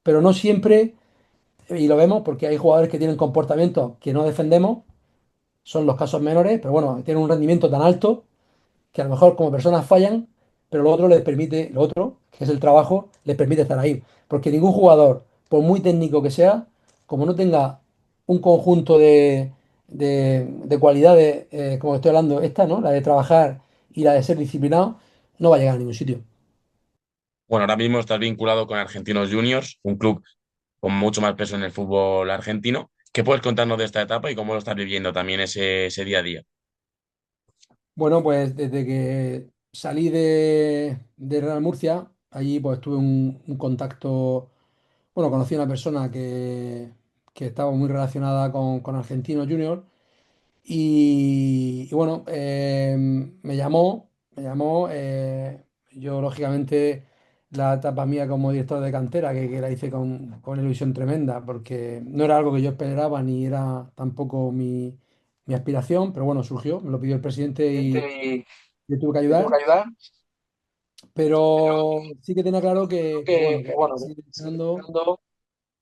pero no siempre, y lo vemos porque hay jugadores que tienen comportamientos que no defendemos, son los casos menores, pero bueno, tienen un rendimiento tan alto que a lo mejor como personas fallan, pero lo otro les permite, lo otro, que es el trabajo, les permite estar ahí. Porque ningún jugador, por muy técnico que sea, como no tenga un conjunto de cualidades, como estoy hablando, esta, ¿no? La de trabajar y la de ser disciplinado, no va a llegar a ningún sitio. Bueno, ahora mismo estás vinculado con Argentinos Juniors, un club con mucho más peso en el fútbol argentino. ¿Qué puedes contarnos de esta etapa y cómo lo estás viviendo también ese día a día? Bueno, pues desde que salí de Real Murcia, allí pues tuve un contacto, bueno, conocí a una persona que estaba muy relacionada con Argentinos Juniors y bueno, yo lógicamente la etapa mía como director de cantera, que la hice con una ilusión tremenda, porque no era algo que yo esperaba ni era tampoco mi aspiración, pero bueno, surgió, me lo pidió el presidente y Y yo tuve que te tuvo que ayudar, ayudar, pero pero sí que tenía claro que, bueno, que bueno, seguir sigue entrenando ganando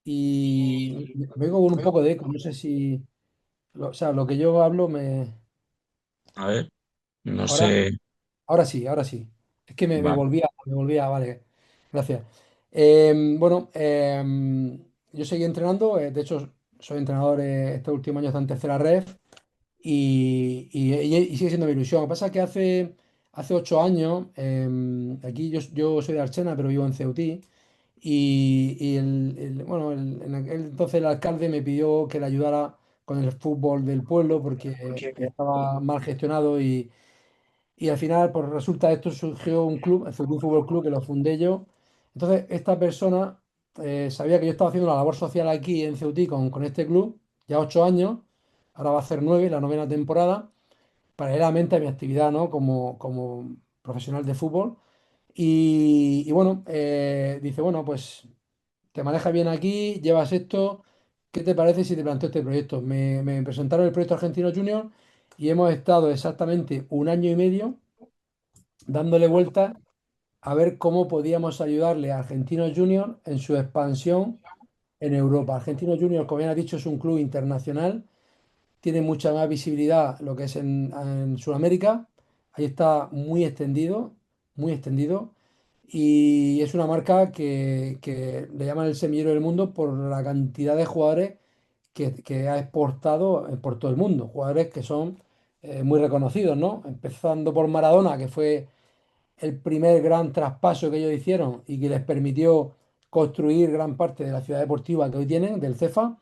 y y vengo con un poco de eco, no sé si, o sea, lo que yo hablo me... A ver, no Ahora, sé. ahora sí, ahora sí. Es que Vale. me volvía, vale, gracias. Bueno, yo seguí entrenando, de hecho soy entrenador estos últimos años en tercera red y sigue siendo mi ilusión. Lo que pasa es que hace 8 años, aquí yo soy de Archena, pero vivo en Ceutí, bueno, en aquel entonces el alcalde me pidió que le ayudara con el fútbol del pueblo porque porque estaba mal gestionado y al final, pues resulta esto surgió un club, el Ceutí Fútbol Club, que lo fundé yo. Entonces, esta persona sabía que yo estaba haciendo la labor social aquí en Ceutí con este club, ya 8 años, ahora va a ser 9, la novena temporada, paralelamente a mi actividad, ¿no? Como profesional de fútbol. Y bueno, dice, bueno, pues te manejas bien aquí, llevas esto, ¿qué te parece si te planteo este proyecto? Me presentaron el proyecto Argentino Junior y hemos estado exactamente un año y medio dándole vueltas a ver cómo podíamos ayudarle a Argentinos Juniors en su expansión en Europa. Argentinos Juniors, como bien ha dicho, es un club internacional, tiene mucha más visibilidad lo que es en Sudamérica, ahí está muy extendido, muy extendido, y es una marca que le llaman el semillero del mundo por la cantidad de jugadores que ha exportado por todo el mundo, jugadores que son muy reconocidos, ¿no? Empezando por Maradona, que fue el primer gran traspaso que ellos hicieron y que les permitió construir gran parte de la ciudad deportiva que hoy tienen, del CEFA.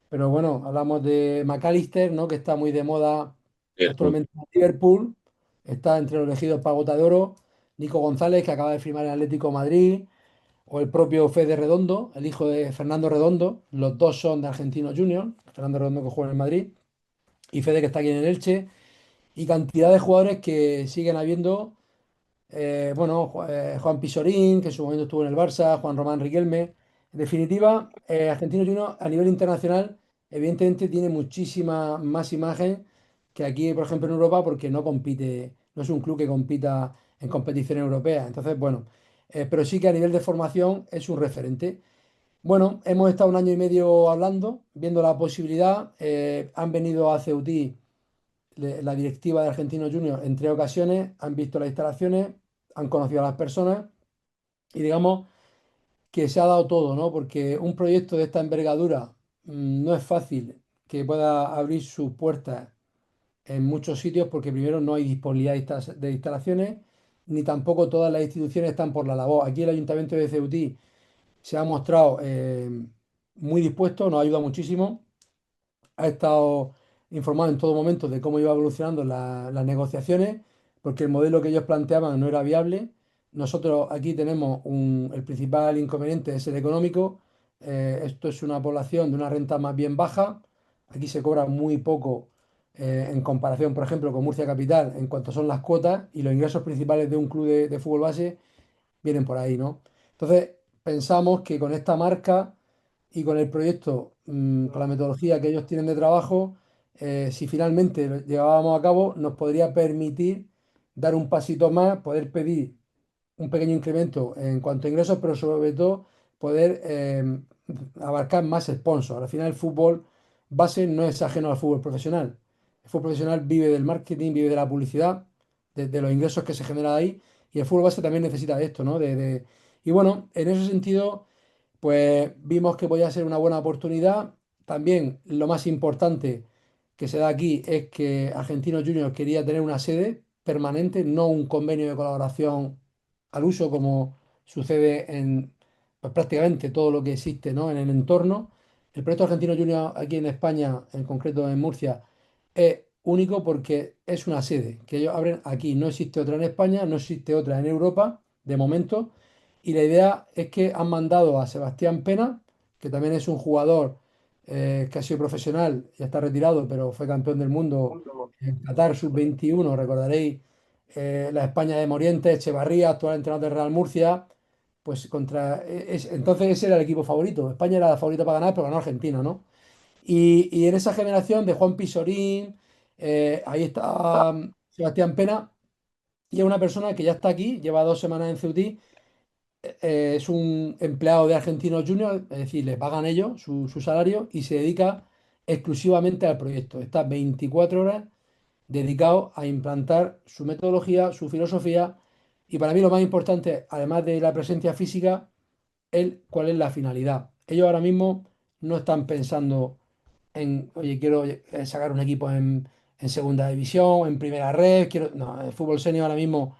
Pero bueno, hablamos de McAllister, ¿no? Que está muy de moda Cierto. actualmente en Liverpool, está entre los elegidos para Bota de Oro, Nico González, que acaba de firmar en Atlético de Madrid, o el propio Fede Redondo, el hijo de Fernando Redondo, los dos son de Argentinos Juniors, Fernando Redondo que juega en el Madrid, y Fede que está aquí en el Elche, y cantidad de jugadores que siguen habiendo bueno, Juan Pisorín, que en su momento estuvo en el Barça, Juan Román Riquelme. En definitiva, Argentinos Juniors a nivel internacional, evidentemente tiene muchísima más imagen que aquí, por ejemplo, en Europa, porque no compite, no es un club que compita en competición europea. Entonces, bueno, pero sí que a nivel de formación es un referente. Bueno, hemos estado un año y medio hablando, viendo la posibilidad. Han venido a Ceutí la directiva de Argentinos Juniors en 3 ocasiones, han visto las instalaciones, han conocido a las personas y digamos que se ha dado todo, ¿no? Porque un proyecto de esta envergadura no es fácil que pueda abrir sus puertas en muchos sitios porque primero no hay disponibilidad de instalaciones ni tampoco todas las instituciones están por la labor. Aquí el Ayuntamiento de Ceutí se ha mostrado muy dispuesto, nos ayuda muchísimo, ha estado informado en todo momento de cómo iba evolucionando las negociaciones, porque el modelo que ellos planteaban no era viable. Nosotros aquí tenemos el principal inconveniente es el económico. Esto es una población de una renta más bien baja. Aquí se cobra muy poco en comparación, por ejemplo, con Murcia Capital en cuanto son las cuotas y los ingresos principales de un club de fútbol base vienen por ahí, ¿no? Entonces, pensamos que con esta marca y con el proyecto, con la metodología que ellos tienen de trabajo, si finalmente lo llevábamos a cabo, nos podría permitir dar un pasito más, poder pedir un pequeño incremento en cuanto a ingresos, pero sobre todo poder abarcar más sponsors. Al final el fútbol base no es ajeno al fútbol profesional. El fútbol profesional vive del marketing, vive de la publicidad, de los ingresos que se generan ahí, y el fútbol base también necesita de esto, ¿no? Y bueno, en ese sentido, pues vimos que podía ser una buena oportunidad. También lo más importante que se da aquí es que Argentinos Juniors quería tener una sede permanente, no un convenio de colaboración al uso como sucede en pues, prácticamente todo lo que existe, ¿no? En el entorno. El proyecto Argentino Junior aquí en España, en concreto en Murcia, es único porque es una sede que ellos abren aquí. No existe otra en España, no existe otra en Europa, de momento. Y la idea es que han mandado a Sebastián Pena, que también es un jugador que ha sido profesional, ya está retirado, pero fue campeón del mundo en Qatar sub-21, recordaréis la España de Morientes, Echevarría, actual entrenador del Real Murcia, pues entonces ese era el equipo favorito. España era la favorita para ganar, pero ganó Argentina, ¿no? Y en esa generación de Juan Pisorín, ahí está Sebastián Pena, y es una persona que ya está aquí, lleva 2 semanas en Ceutí, es un empleado de Argentinos Juniors, es decir, le pagan ellos su salario y se dedica exclusivamente al proyecto. Está 24 horas dedicado a implantar su metodología, su filosofía y para mí lo más importante, además de la presencia física, cuál es la finalidad. Ellos ahora mismo no están pensando en, oye, quiero sacar un equipo en segunda división, en primera red, quiero. No, el fútbol senior ahora mismo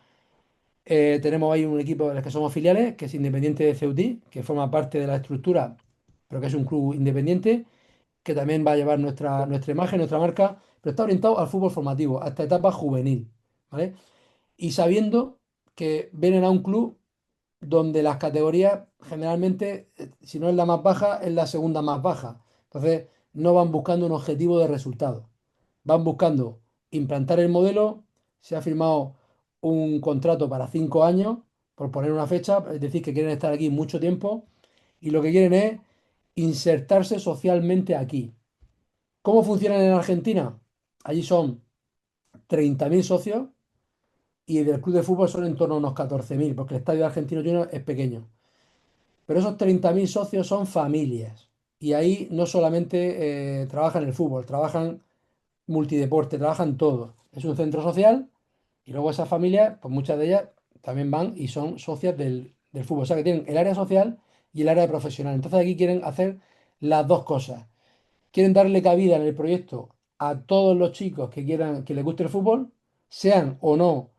tenemos ahí un equipo de los que somos filiales, que es Independiente de Ceutí, que forma parte de la estructura, pero que es un club independiente, que también va a llevar nuestra imagen, nuestra marca, pero está orientado al fútbol formativo, hasta etapa juvenil, ¿vale? Y sabiendo que vienen a un club donde las categorías generalmente, si no es la más baja, es la segunda más baja. Entonces, no van buscando un objetivo de resultado. Van buscando implantar el modelo. Se ha firmado un contrato para 5 años, por poner una fecha, es decir, que quieren estar aquí mucho tiempo y lo que quieren es insertarse socialmente aquí. ¿Cómo funcionan en Argentina? Allí son 30.000 socios y del club de fútbol son en torno a unos 14.000, porque el estadio argentino Junior es pequeño. Pero esos 30.000 socios son familias. Y ahí no solamente trabajan el fútbol, trabajan multideporte, trabajan todo. Es un centro social y luego esas familias, pues muchas de ellas también van y son socias del fútbol. O sea que tienen el área social y el área profesional. Entonces aquí quieren hacer las dos cosas. Quieren darle cabida en el proyecto a todos los chicos que quieran, que les guste el fútbol, sean o no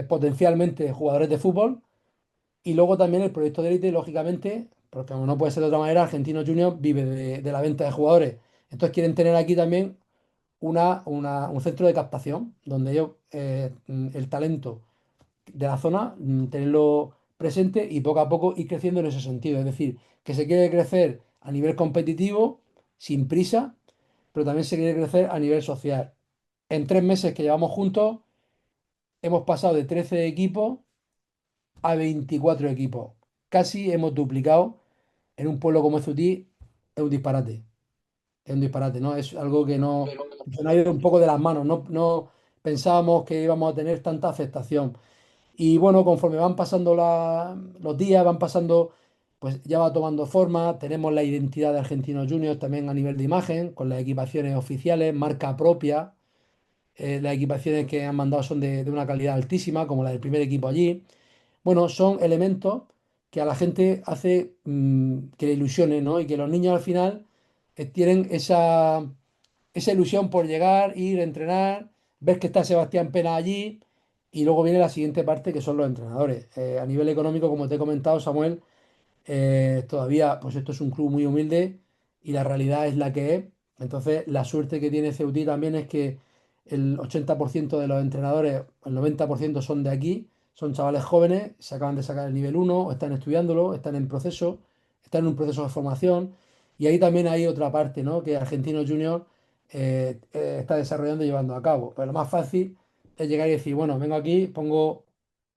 potencialmente jugadores de fútbol. Y luego también el proyecto de élite, lógicamente, porque como no puede ser de otra manera, Argentinos Juniors vive de la venta de jugadores. Entonces quieren tener aquí también un centro de captación, donde ellos, el talento de la zona, tenerlo presente y poco a poco ir creciendo en ese sentido. Es decir, que se quiere crecer a nivel competitivo, sin prisa, pero también se quiere crecer a nivel social. En 3 meses que llevamos juntos, hemos pasado de 13 equipos a 24 equipos. Casi hemos duplicado en un pueblo como Ezutí, es un disparate. Es un disparate, ¿no? Es algo que no se nos ha ido un poco de las manos. No pensábamos que íbamos a tener tanta aceptación. Y bueno, conforme van pasando los días, van pasando, pues ya va tomando forma. Tenemos la identidad de Argentinos Juniors también a nivel de imagen, con las equipaciones oficiales, marca propia. Las equipaciones que han mandado son de una calidad altísima, como la del primer equipo allí. Bueno, son elementos que a la gente hace que le ilusione, ¿no? Y que los niños al final tienen esa ilusión por llegar, ir, entrenar, ver que está Sebastián Pena allí y luego viene la siguiente parte que son los entrenadores. A nivel económico, como te he comentado, Samuel, todavía, pues esto es un club muy humilde y la realidad es la que es. Entonces, la suerte que tiene Ceutí también es que el 80% de los entrenadores, el 90% son de aquí, son chavales jóvenes, se acaban de sacar el nivel 1 o están estudiándolo, están en proceso, están en un proceso de formación. Y ahí también hay otra parte, ¿no? Que Argentinos Junior está desarrollando y llevando a cabo. Pero lo más fácil es llegar y decir, bueno, vengo aquí, pongo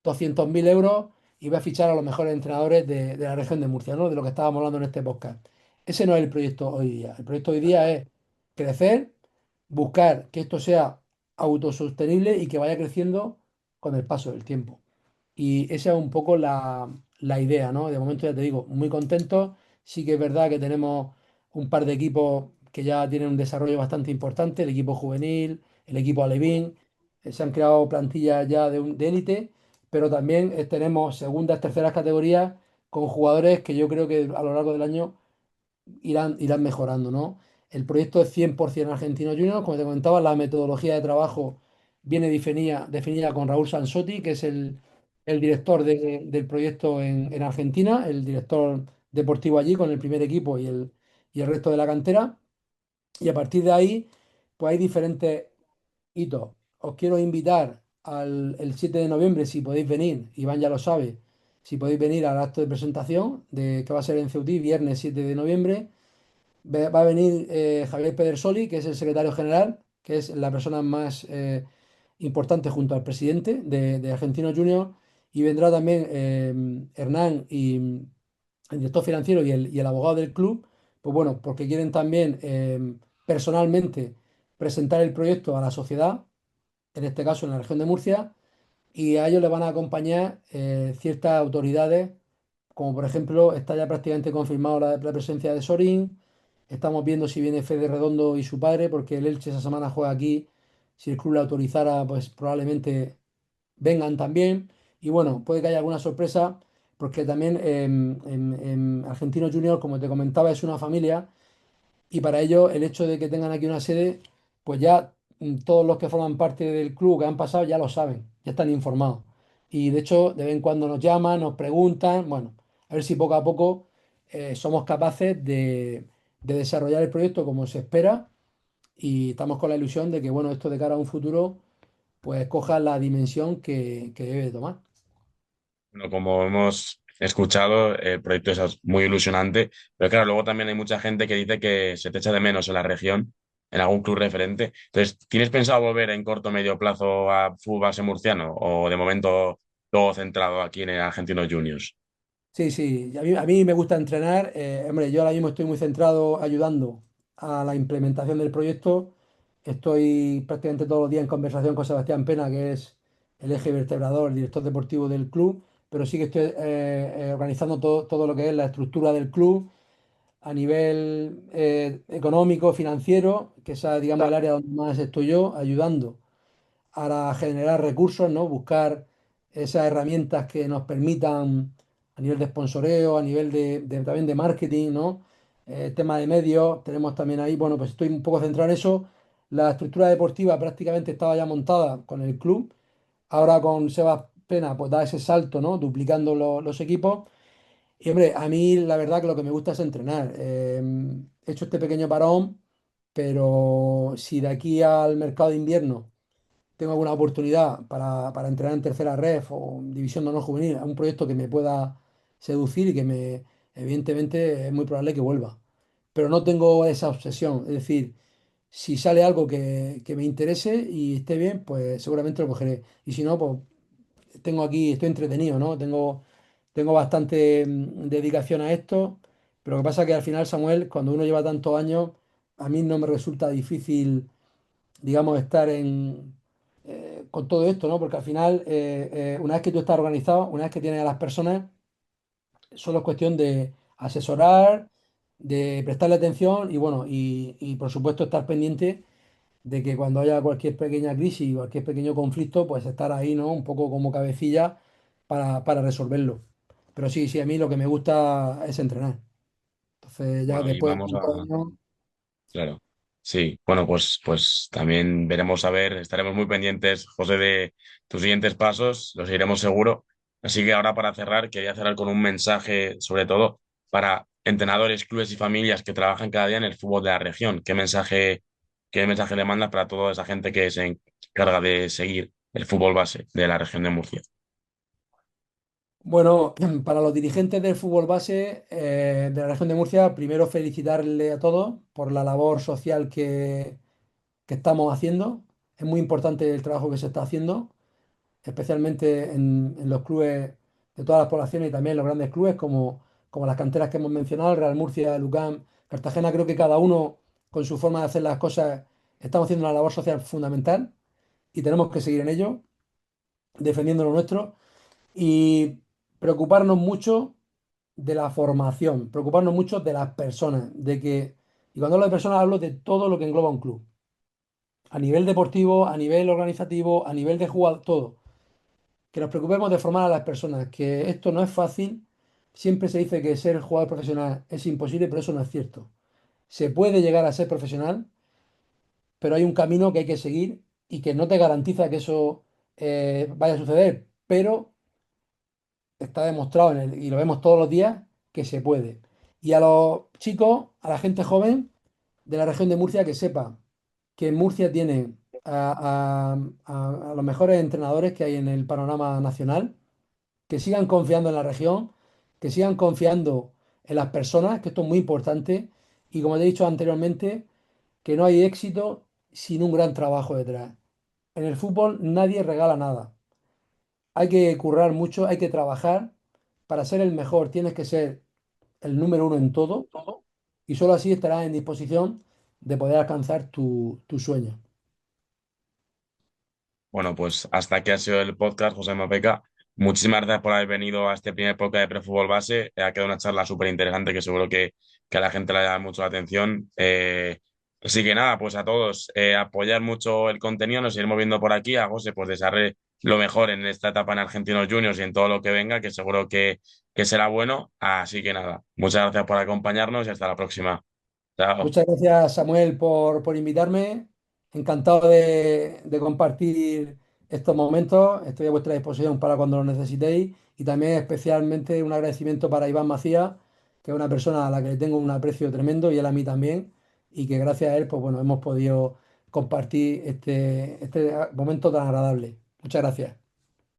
200.000 euros y voy a fichar a los mejores entrenadores de la región de Murcia, ¿no? De lo que estábamos hablando en este podcast. Ese no es el proyecto hoy día. El proyecto hoy día es crecer, buscar que esto sea autosostenible y que vaya creciendo con el paso del tiempo. Y esa es un poco la idea, ¿no? De momento ya te digo, muy contento. Sí que es verdad que tenemos un par de equipos que ya tienen un desarrollo bastante importante, el equipo juvenil, el equipo alevín, se han creado plantillas ya de élite, pero también tenemos segundas, terceras categorías con jugadores que yo creo que a lo largo del año irán mejorando, ¿no? El proyecto es 100% Argentino Junior, como te comentaba, la metodología de trabajo viene definida con Raúl Sansotti, que es el director del proyecto en Argentina, el director deportivo allí con el primer equipo y el resto de la cantera. Y a partir de ahí, pues hay diferentes hitos. Os quiero invitar el 7 de noviembre, si podéis venir, Iván ya lo sabe, si podéis venir al acto de presentación que va a ser en Ceutí, viernes 7 de noviembre. Va a venir Javier Pedersoli, que es el secretario general, que es la persona más importante junto al presidente de Argentinos Juniors, y vendrá también Hernán y el director financiero y el abogado del club, pues bueno, porque quieren también personalmente presentar el proyecto a la sociedad, en este caso en la región de Murcia, y a ellos le van a acompañar ciertas autoridades, como por ejemplo está ya prácticamente confirmado la presencia de Sorín. Estamos viendo si viene Fede Redondo y su padre, porque el Elche esa semana juega aquí. Si el club le autorizara, pues probablemente vengan también. Y bueno, puede que haya alguna sorpresa, porque también en Argentinos Juniors, como te comentaba, es una familia y para ello el hecho de que tengan aquí una sede, pues ya todos los que forman parte del club que han pasado ya lo saben, ya están informados. Y de hecho, de vez en cuando nos llaman, nos preguntan, bueno, a ver si poco a poco somos capaces de desarrollar el proyecto como se espera y estamos con la ilusión de que, bueno, esto de cara a un futuro, pues coja la dimensión que debe de tomar. Bueno, como hemos escuchado, el proyecto es muy ilusionante, pero claro, luego también hay mucha gente que dice que se te echa de menos en la región, en algún club referente. Entonces, ¿tienes pensado volver en corto o medio plazo a fútbol base murciano o de momento todo centrado aquí en el Argentinos Juniors? Sí, sí, y a mí me gusta entrenar. Hombre, yo ahora mismo estoy muy centrado ayudando a la implementación del proyecto. Estoy prácticamente todos los días en conversación con Sebastián Pena, que es el eje vertebrador, el director deportivo del club, pero sí que estoy organizando todo lo que es la estructura del club a nivel económico, financiero, que es, digamos, el área donde más estoy yo, ayudando para generar recursos, ¿no? Buscar esas herramientas que nos permitan a nivel de sponsoreo, a nivel también de marketing, ¿no? Tema de medios, tenemos también ahí, bueno, pues estoy un poco centrado en eso. La estructura deportiva prácticamente estaba ya montada con el club. Ahora con Sebas Pena, pues da ese salto, ¿no? Duplicando los equipos. Y hombre, a mí la verdad que lo que me gusta es entrenar. He hecho este pequeño parón, pero si de aquí al mercado de invierno tengo alguna oportunidad para entrenar en tercera ref o división de honor juvenil, a un proyecto que me pueda seducir y evidentemente es muy probable que vuelva. Pero no tengo esa obsesión. Es decir, si sale algo que me interese y esté bien, pues seguramente lo cogeré. Y si no, pues tengo aquí, estoy entretenido, ¿no? Tengo bastante dedicación a esto. Pero lo que pasa es que al final, Samuel, cuando uno lleva tantos años, a mí no me resulta difícil digamos, estar con todo esto, ¿no? Porque al final, una vez que tú estás organizado, una vez que tienes a las personas, solo es cuestión de asesorar, de prestarle atención y bueno, y por supuesto estar pendiente de que cuando haya cualquier pequeña crisis, cualquier pequeño conflicto, pues estar ahí, ¿no? Un poco como cabecilla para resolverlo. Pero sí, sí, a mí lo que me gusta es entrenar. Entonces, ya Bueno, y después de vamos tantos a... años, Claro. Sí, bueno, pues también veremos a ver, estaremos muy pendientes, José, de tus siguientes pasos, los seguiremos seguro. Así que ahora para cerrar, quería cerrar con un mensaje, sobre todo para entrenadores, clubes y familias que trabajan cada día en el fútbol de la región. Qué mensaje le mandas para toda esa gente que se encarga de seguir el fútbol base de la región de Murcia? bueno, para los dirigentes del fútbol base de la región de Murcia, primero felicitarle a todos por la labor social que estamos haciendo. Es muy importante el trabajo que se está haciendo, especialmente en los clubes de todas las poblaciones y también en los grandes clubes como las canteras que hemos mencionado, el Real Murcia, el UCAM, Cartagena. Creo que cada uno con su forma de hacer las cosas estamos haciendo una labor social fundamental y tenemos que seguir en ello, defendiendo lo nuestro y preocuparnos mucho de la formación, preocuparnos mucho de las personas, y cuando hablo de personas hablo de todo lo que engloba un club, a nivel deportivo, a nivel organizativo, a nivel de jugador, todo. Que nos preocupemos de formar a las personas, que esto no es fácil. Siempre se dice que ser jugador profesional es imposible, pero eso no es cierto. Se puede llegar a ser profesional, pero hay un camino que hay que seguir y que no te garantiza que eso vaya a suceder, pero está demostrado y lo vemos todos los días que se puede. Y a los chicos, a la gente joven de la región de Murcia, que sepa que en Murcia tienen a los mejores entrenadores que hay en el panorama nacional, que sigan confiando en la región, que sigan confiando en las personas, que esto es muy importante, y como te he dicho anteriormente, que no hay éxito sin un gran trabajo detrás. En el fútbol nadie regala nada. Hay que currar mucho, hay que trabajar. Para ser el mejor tienes que ser el número uno en todo y solo así estarás en disposición de poder alcanzar tu sueño. Bueno, pues hasta aquí ha sido el podcast, José Mapeca. Muchísimas gracias por haber venido a este primer podcast de Prefútbol Base. Ha quedado una charla súper interesante que seguro que a la gente le da mucho la atención. Así que nada, pues a todos, apoyar mucho el contenido. Nos iremos viendo por aquí. A José, pues desearle lo mejor en esta etapa en Argentinos Juniors y en todo lo que venga, que seguro que será bueno. Así que nada, muchas gracias por acompañarnos y hasta la próxima. Chao. Muchas gracias, Samuel, por invitarme. Encantado de compartir estos momentos. Estoy a vuestra disposición para cuando lo necesitéis. Y también especialmente un agradecimiento para Iván Macías, que es una persona a la que le tengo un aprecio tremendo y él a mí también. Y que gracias a él, pues bueno, hemos podido compartir este momento tan agradable. Muchas gracias.